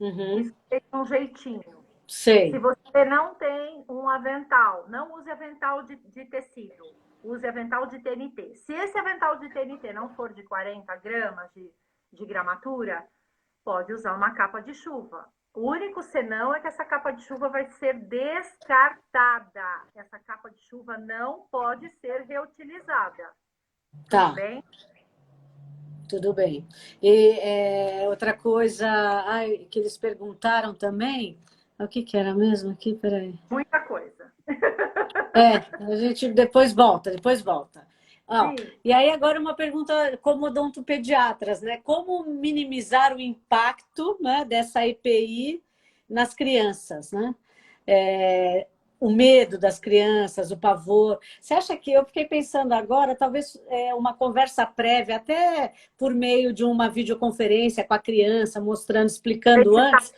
Uhum. Isso tem um jeitinho. Sei. Se você não tem um avental, não use avental de tecido, use avental de TNT. Se esse avental de TNT não for de 40 gramas de gramatura, pode usar uma capa de chuva. O único senão é que essa capa de chuva vai ser descartada. Essa capa de chuva não pode ser reutilizada. Tá. Tudo bem? Tudo bem. E outra coisa que eles perguntaram também, o que era mesmo aqui? Peraí. Muita coisa. A gente depois volta. Sim. E aí agora uma pergunta como odontopediatras, né? Como minimizar o impacto, né, dessa EPI nas crianças, né? O medo das crianças, o pavor. Você acha que eu fiquei pensando agora, talvez uma conversa prévia, até por meio de uma videoconferência com a criança, mostrando, explicando antes,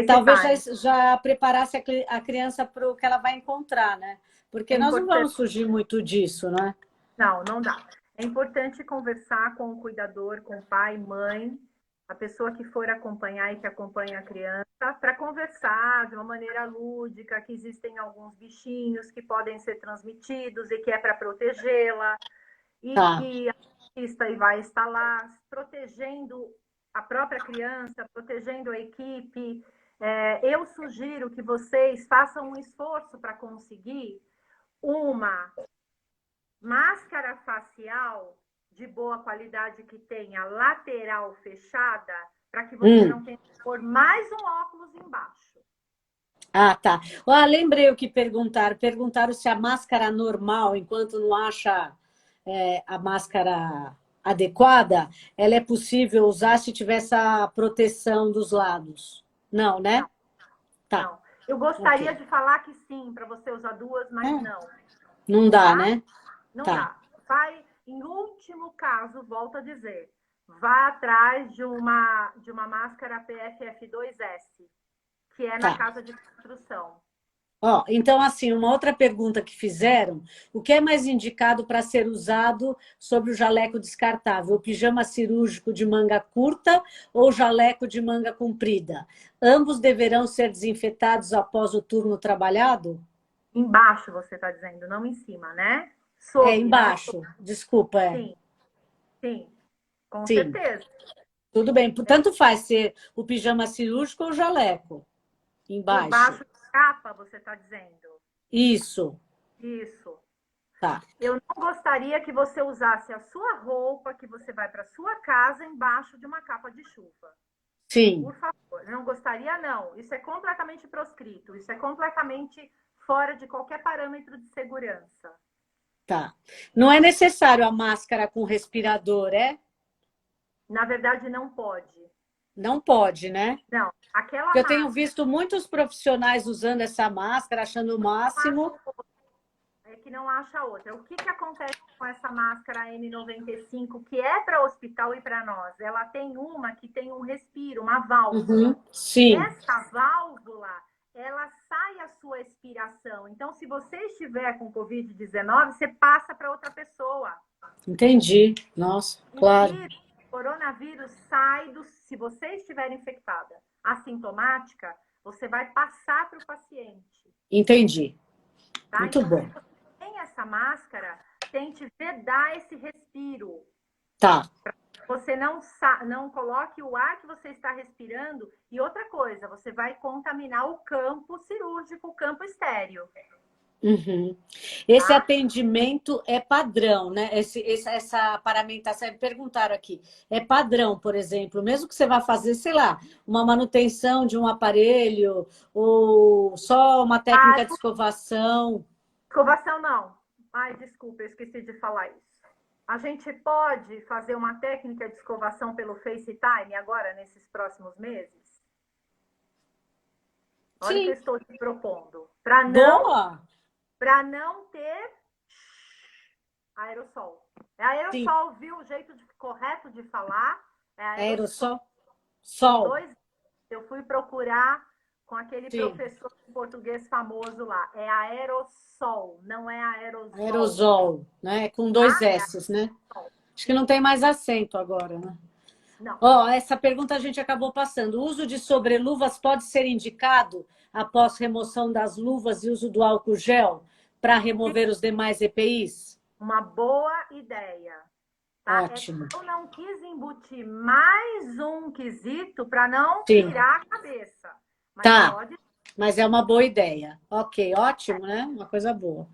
talvez já preparasse a criança para o que ela vai encontrar, né? Porque nós não vamos fugir muito disso, né? Não dá. É importante conversar com o cuidador, com o pai, mãe, a pessoa que for acompanhar e que acompanha a criança, para conversar de uma maneira lúdica, que existem alguns bichinhos que podem ser transmitidos e que é para protegê-la, e que a artista vai estar lá protegendo a própria criança, protegendo a equipe. Eu sugiro que vocês façam um esforço para conseguir uma máscara facial de boa qualidade que tenha lateral fechada, para que você não tenha que pôr mais um óculos embaixo. Tá. Lembrei o que perguntaram. Perguntaram se a máscara normal, enquanto não acha a máscara adequada, ela é possível usar se tiver essa proteção dos lados. Não, né? Não. Tá. Não. Eu gostaria de falar que sim, para você usar duas, mas não. Não dá, né? Não dá. Vai, em último caso, volto a dizer, vá atrás de uma máscara PFF2S, que é na casa de construção. Ó, então, assim, uma outra pergunta que fizeram, o que é mais indicado para ser usado sobre o jaleco descartável? O pijama cirúrgico de manga curta ou o jaleco de manga comprida? Ambos deverão ser desinfetados após o turno trabalhado? Embaixo, você está dizendo, não em cima, né? É, Sobre, não embaixo. Desculpa, é. sim, sim, com Sim, certeza. tudo bem. Tanto faz ser o pijama cirúrgico ou o jaleco. Por Embaixo. baixo da capa, você está dizendo. Isso. Isso. Tá. Eu não gostaria que você usasse a sua roupa, que você vai para sua casa, embaixo de uma capa de chuva. Sim. Por favor. Não gostaria, não. Isso é completamente proscrito. Isso é completamente fora de qualquer parâmetro de segurança. Tá. Não é necessário a máscara com respirador, é? Na verdade, não pode. Não pode, né? Não. Aquela Porque eu tenho máscara visto muitos profissionais usando essa máscara, achando o máximo. é que não acha outra. O que, que acontece com essa máscara N95, que é para hospital e para nós? Ela tem uma que tem um respiro, uma válvula. Uhum. Sim, Essa válvula, ela sai a sua expiração. Então, se você estiver com Covid-19, você passa para outra pessoa. entendi. Nossa, O claro. vírus, o coronavírus sai do... Se você estiver infectada, assintomática, você vai passar para o paciente. Entendi. Tá? Muito Então, se bom. você tem essa máscara, tente vedar esse respiro. Tá. Você não coloque o ar que você está respirando. E outra coisa, você vai contaminar o campo cirúrgico, o campo estéreo. Uhum. Esse Tá? atendimento é padrão, né? Essa paramentação, perguntaram aqui, é padrão, por exemplo, mesmo que você vá fazer, sei lá, uma manutenção de um aparelho ou só uma técnica de escovação. Escovação não. Ai, desculpa, eu esqueci de falar isso. A gente pode fazer uma técnica de escovação pelo FaceTime agora, nesses próximos meses? Olha o que eu Sim, estou te propondo. boa. Para não ter aerossol. É Sim, aerossol, viu? O jeito correto de falar é aerossol. aerossol, São sol, dois. Eu fui procurar com aquele sim, professor de português famoso lá. É aerossol, não é aerosol. aerosol, né? Com dois Tá? É S's, né? aerossol. Acho que não tem mais acento agora, né? Não. Ó, essa pergunta a gente acabou passando. O uso de sobreluvas pode ser indicado após remoção das luvas e uso do álcool gel para remover os demais EPIs? Uma boa ideia. Tá? É que Ótimo. eu não quis embutir mais um quesito para não Sim. pirar a cabeça. Mas Tá, pode. mas é uma boa ideia. Ok, ótimo, né? Uma coisa boa.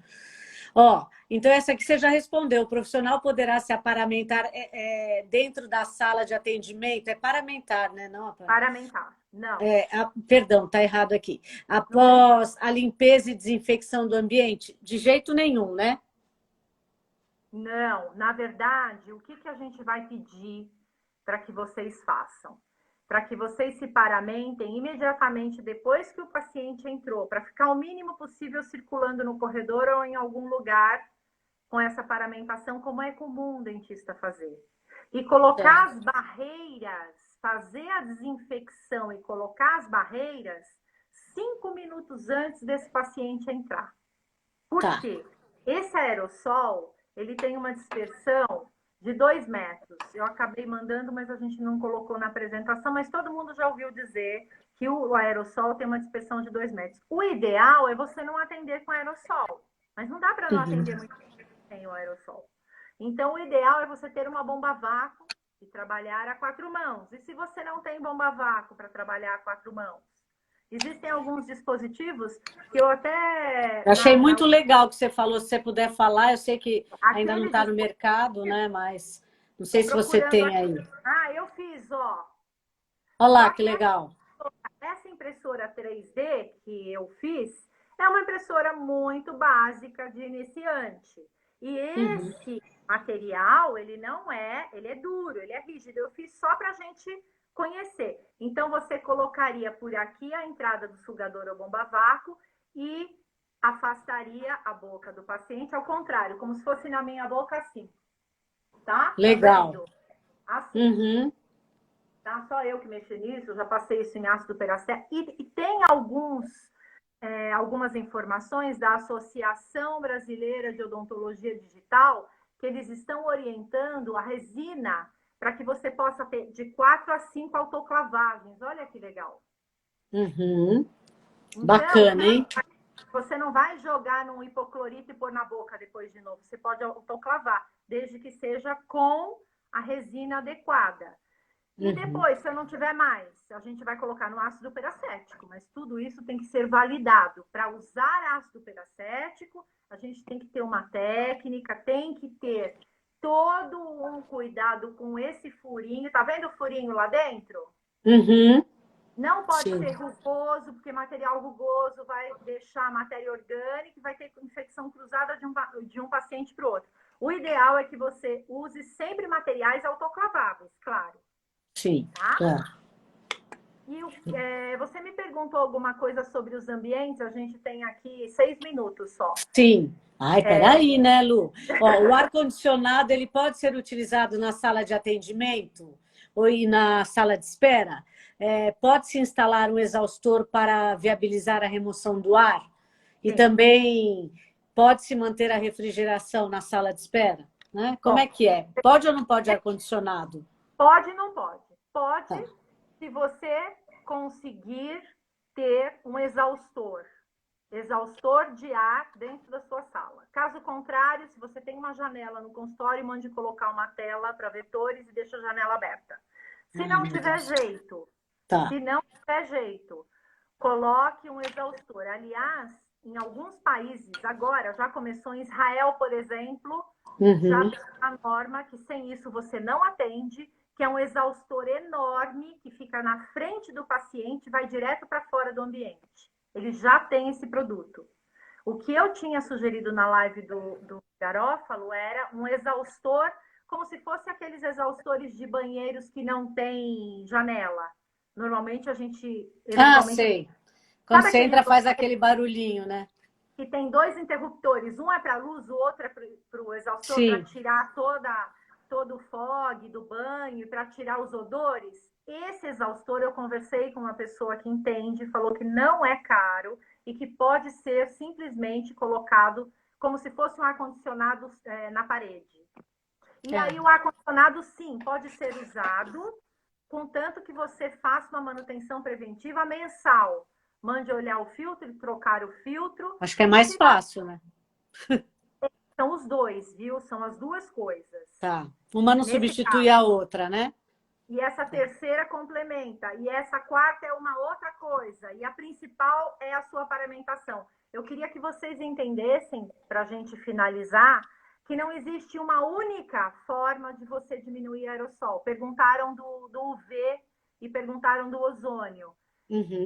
Ó, então essa aqui você já respondeu. O profissional poderá se aparamentar dentro da sala de atendimento? É paramentar, né? Não, Paramentar. Não. perdão, tá errado aqui. Não tem. Após a limpeza e desinfecção do ambiente? De jeito nenhum, né? Não. Na verdade, o que, que a gente vai pedir para que vocês façam? Para que vocês se paramentem imediatamente depois que o paciente entrou, para ficar o mínimo possível circulando no corredor ou em algum lugar com essa paramentação, como é comum o dentista fazer. E colocar as barreiras, fazer a desinfecção e colocar as barreiras 5 minutos antes desse paciente entrar. Por Tá. quê? Esse aerossol, ele tem uma dispersão de 2 metros. Eu acabei mandando, mas a gente não colocou na apresentação, mas todo mundo já ouviu dizer que o aerossol tem uma dispersão de 2 metros. O ideal é você não atender com aerossol, mas não dá para não atender muito sem o aerossol. Então, o ideal é você ter uma bomba a vácuo e trabalhar a 4 mãos. E se você não tem bomba a vácuo para trabalhar a 4 mãos? Existem alguns dispositivos que eu até... Eu achei muito legal o que você falou. Se você puder falar, eu sei que ainda não Aquele está no mercado, né? Mas não sei Estou se você procurando tem aqui. aí. Ah, eu fiz, ó. Olha lá, Só que que legal. essa impressora 3D que eu fiz é uma impressora muito básica de iniciante. E Uhum. esse material, ele não é, ele é duro, ele é rígido. Eu fiz só para a gente conhecer. Então, você colocaria por aqui a entrada do sugador ou bomba a vácuo e afastaria a boca do paciente, ao contrário, como se fosse na minha boca assim. Tá? Tá Legal. vendo? Assim. Uhum. Tá? Só eu que mexi nisso, eu já passei isso em ácido peracético. E tem alguns algumas informações da Associação Brasileira de Odontologia Digital, que eles estão orientando a resina para que você possa ter de 4 a 5 autoclavagens. Olha que legal. Uhum. Então, Bacana, hein? você não vai jogar num hipoclorito e pôr na boca depois de novo. Você pode autoclavar, desde que seja com a resina adequada. E depois, se eu não tiver mais, a gente vai colocar no ácido peracético, mas tudo isso tem que ser validado. Para usar ácido peracético, a gente tem que ter uma técnica, tem que ter todo um cuidado com esse furinho. Tá vendo o furinho lá dentro? Uhum. Não pode Sim. ser rugoso, porque material rugoso vai deixar a matéria orgânica e vai ter infecção cruzada de um paciente para o outro. O ideal é que você use sempre materiais autoclaváveis, claro. Sim, Tá? claro. E você me perguntou alguma coisa sobre os ambientes, a gente tem aqui 6 minutos só. Sim. Ai, peraí, né, Lu? Ó, o ar-condicionado, ele pode ser utilizado na sala de atendimento ou na sala de espera? Pode-se instalar um exaustor para viabilizar a remoção do ar? E Sim. também pode-se manter a refrigeração na sala de espera? Né? Como é que é? Pode ou não pode ar-condicionado? Pode e não pode. Pode, Tá. se você conseguir ter um exaustor de ar dentro da sua sala. Caso contrário, se você tem uma janela no consultório, mande colocar uma tela para vetores e deixa a janela aberta. Se não tiver jeito, Tá. coloque um exaustor. Aliás, em alguns países, agora já começou em Israel, por exemplo, já tem uma norma que sem isso você não atende, que é um exaustor enorme que fica na frente do paciente e vai direto para fora do ambiente. Ele já tem esse produto. O que eu tinha sugerido na live do Garófalo era um exaustor, como se fosse aqueles exaustores de banheiros que não tem janela. Normalmente a gente... Sei. Quando você entra, faz aquele barulhinho, né? Que tem 2 interruptores. Um é para a luz, o outro é para o exaustor, para tirar todo o fog do banho, para tirar os odores. Esse exaustor, eu conversei com uma pessoa que entende, falou que não é caro e que pode ser simplesmente colocado como se fosse um ar-condicionado na parede. E aí o ar-condicionado, sim, pode ser usado, contanto que você faça uma manutenção preventiva mensal. Mande olhar o filtro e trocar o filtro. Acho que é mais fácil, né? São os dois, viu? São as duas coisas. Tá. Uma não substitui a outra, né? E essa terceira complementa. E essa quarta é uma outra coisa. E a principal é a sua paramentação. Eu queria que vocês entendessem, para a gente finalizar, que não existe uma única forma de você diminuir aerossol. Perguntaram do UV e perguntaram do ozônio.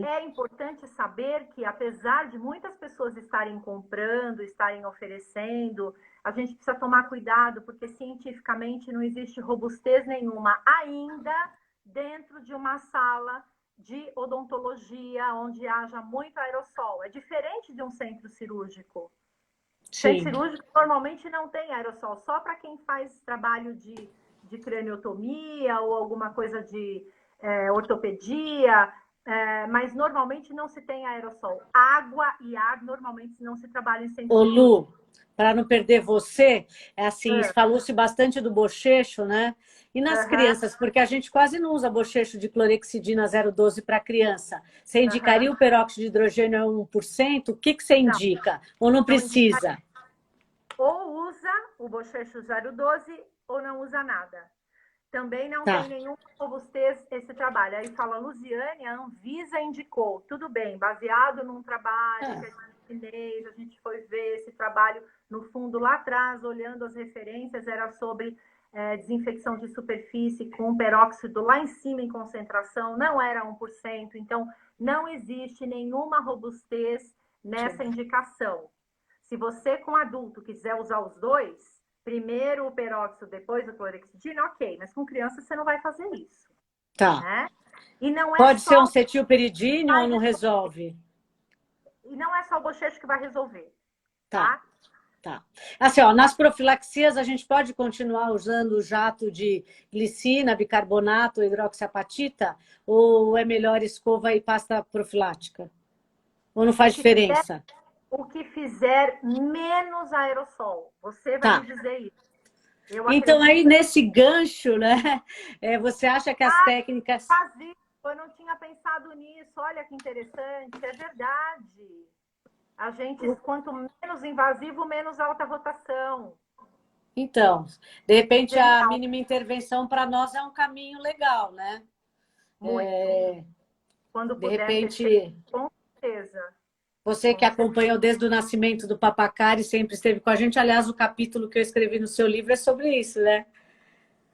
É importante saber que, apesar de muitas pessoas estarem comprando, estarem oferecendo, a gente precisa tomar cuidado, porque cientificamente não existe robustez nenhuma ainda dentro de uma sala de odontologia onde haja muito aerossol. É diferente de um centro cirúrgico. Centro cirúrgico normalmente não tem aerossol, só para quem faz trabalho de craniotomia ou alguma coisa de ortopedia. Mas normalmente não se tem aerossol. Água e ar normalmente não se trabalha em centro cirúrgico. Lu, para não perder você, falou-se bastante do bochecho, né? E nas crianças, porque a gente quase não usa bochecho de clorexidina 0,12 para criança. Você indicaria o peróxido de hidrogênio a 1%? O que você indica? Ou não precisa? Ou usa o bochecho 0,12 ou não usa nada. Também não tem nenhum robustez esse trabalho. Aí fala, Luziane, a Anvisa indicou. Tudo bem, baseado num trabalho que a gente chinês, a gente foi ver esse trabalho no fundo lá atrás, olhando as referências, era sobre desinfecção de superfície com peróxido lá em cima em concentração, não era 1%. Então, não existe nenhuma robustez nessa indicação. Se você, com adulto, quiser usar os dois, primeiro o peróxido, depois o clorexidina, ok. Mas com criança você não vai fazer isso. Tá. Né? E não é Pode só... ser um cetilperidínio ou não resolve? E não é só o bochecho que vai resolver. Tá. Assim, ó, nas profilaxias a gente pode continuar usando o jato de glicina, bicarbonato, hidroxiapatita? Ou é melhor escova e pasta profilática? Ou não faz diferença? O que fizer menos aerossol. Você vai Tá. me dizer isso. Então, aí, nesse gancho, né? Você acha que as técnicas... Eu não tinha pensado nisso. Olha que interessante. É verdade. A gente, quanto menos invasivo, menos alta rotação. Então, de repente, a mínima intervenção para nós é um caminho legal, né? Muito. Quando de puder repente, ser feito, com certeza. você que acompanhou desde o nascimento do Papacari, sempre esteve com a gente. Aliás, o capítulo que eu escrevi no seu livro é sobre isso, né?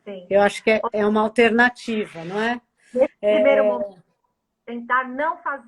Sim. Eu acho que é uma alternativa, não é? Nesse primeiro momento, tentar não fazer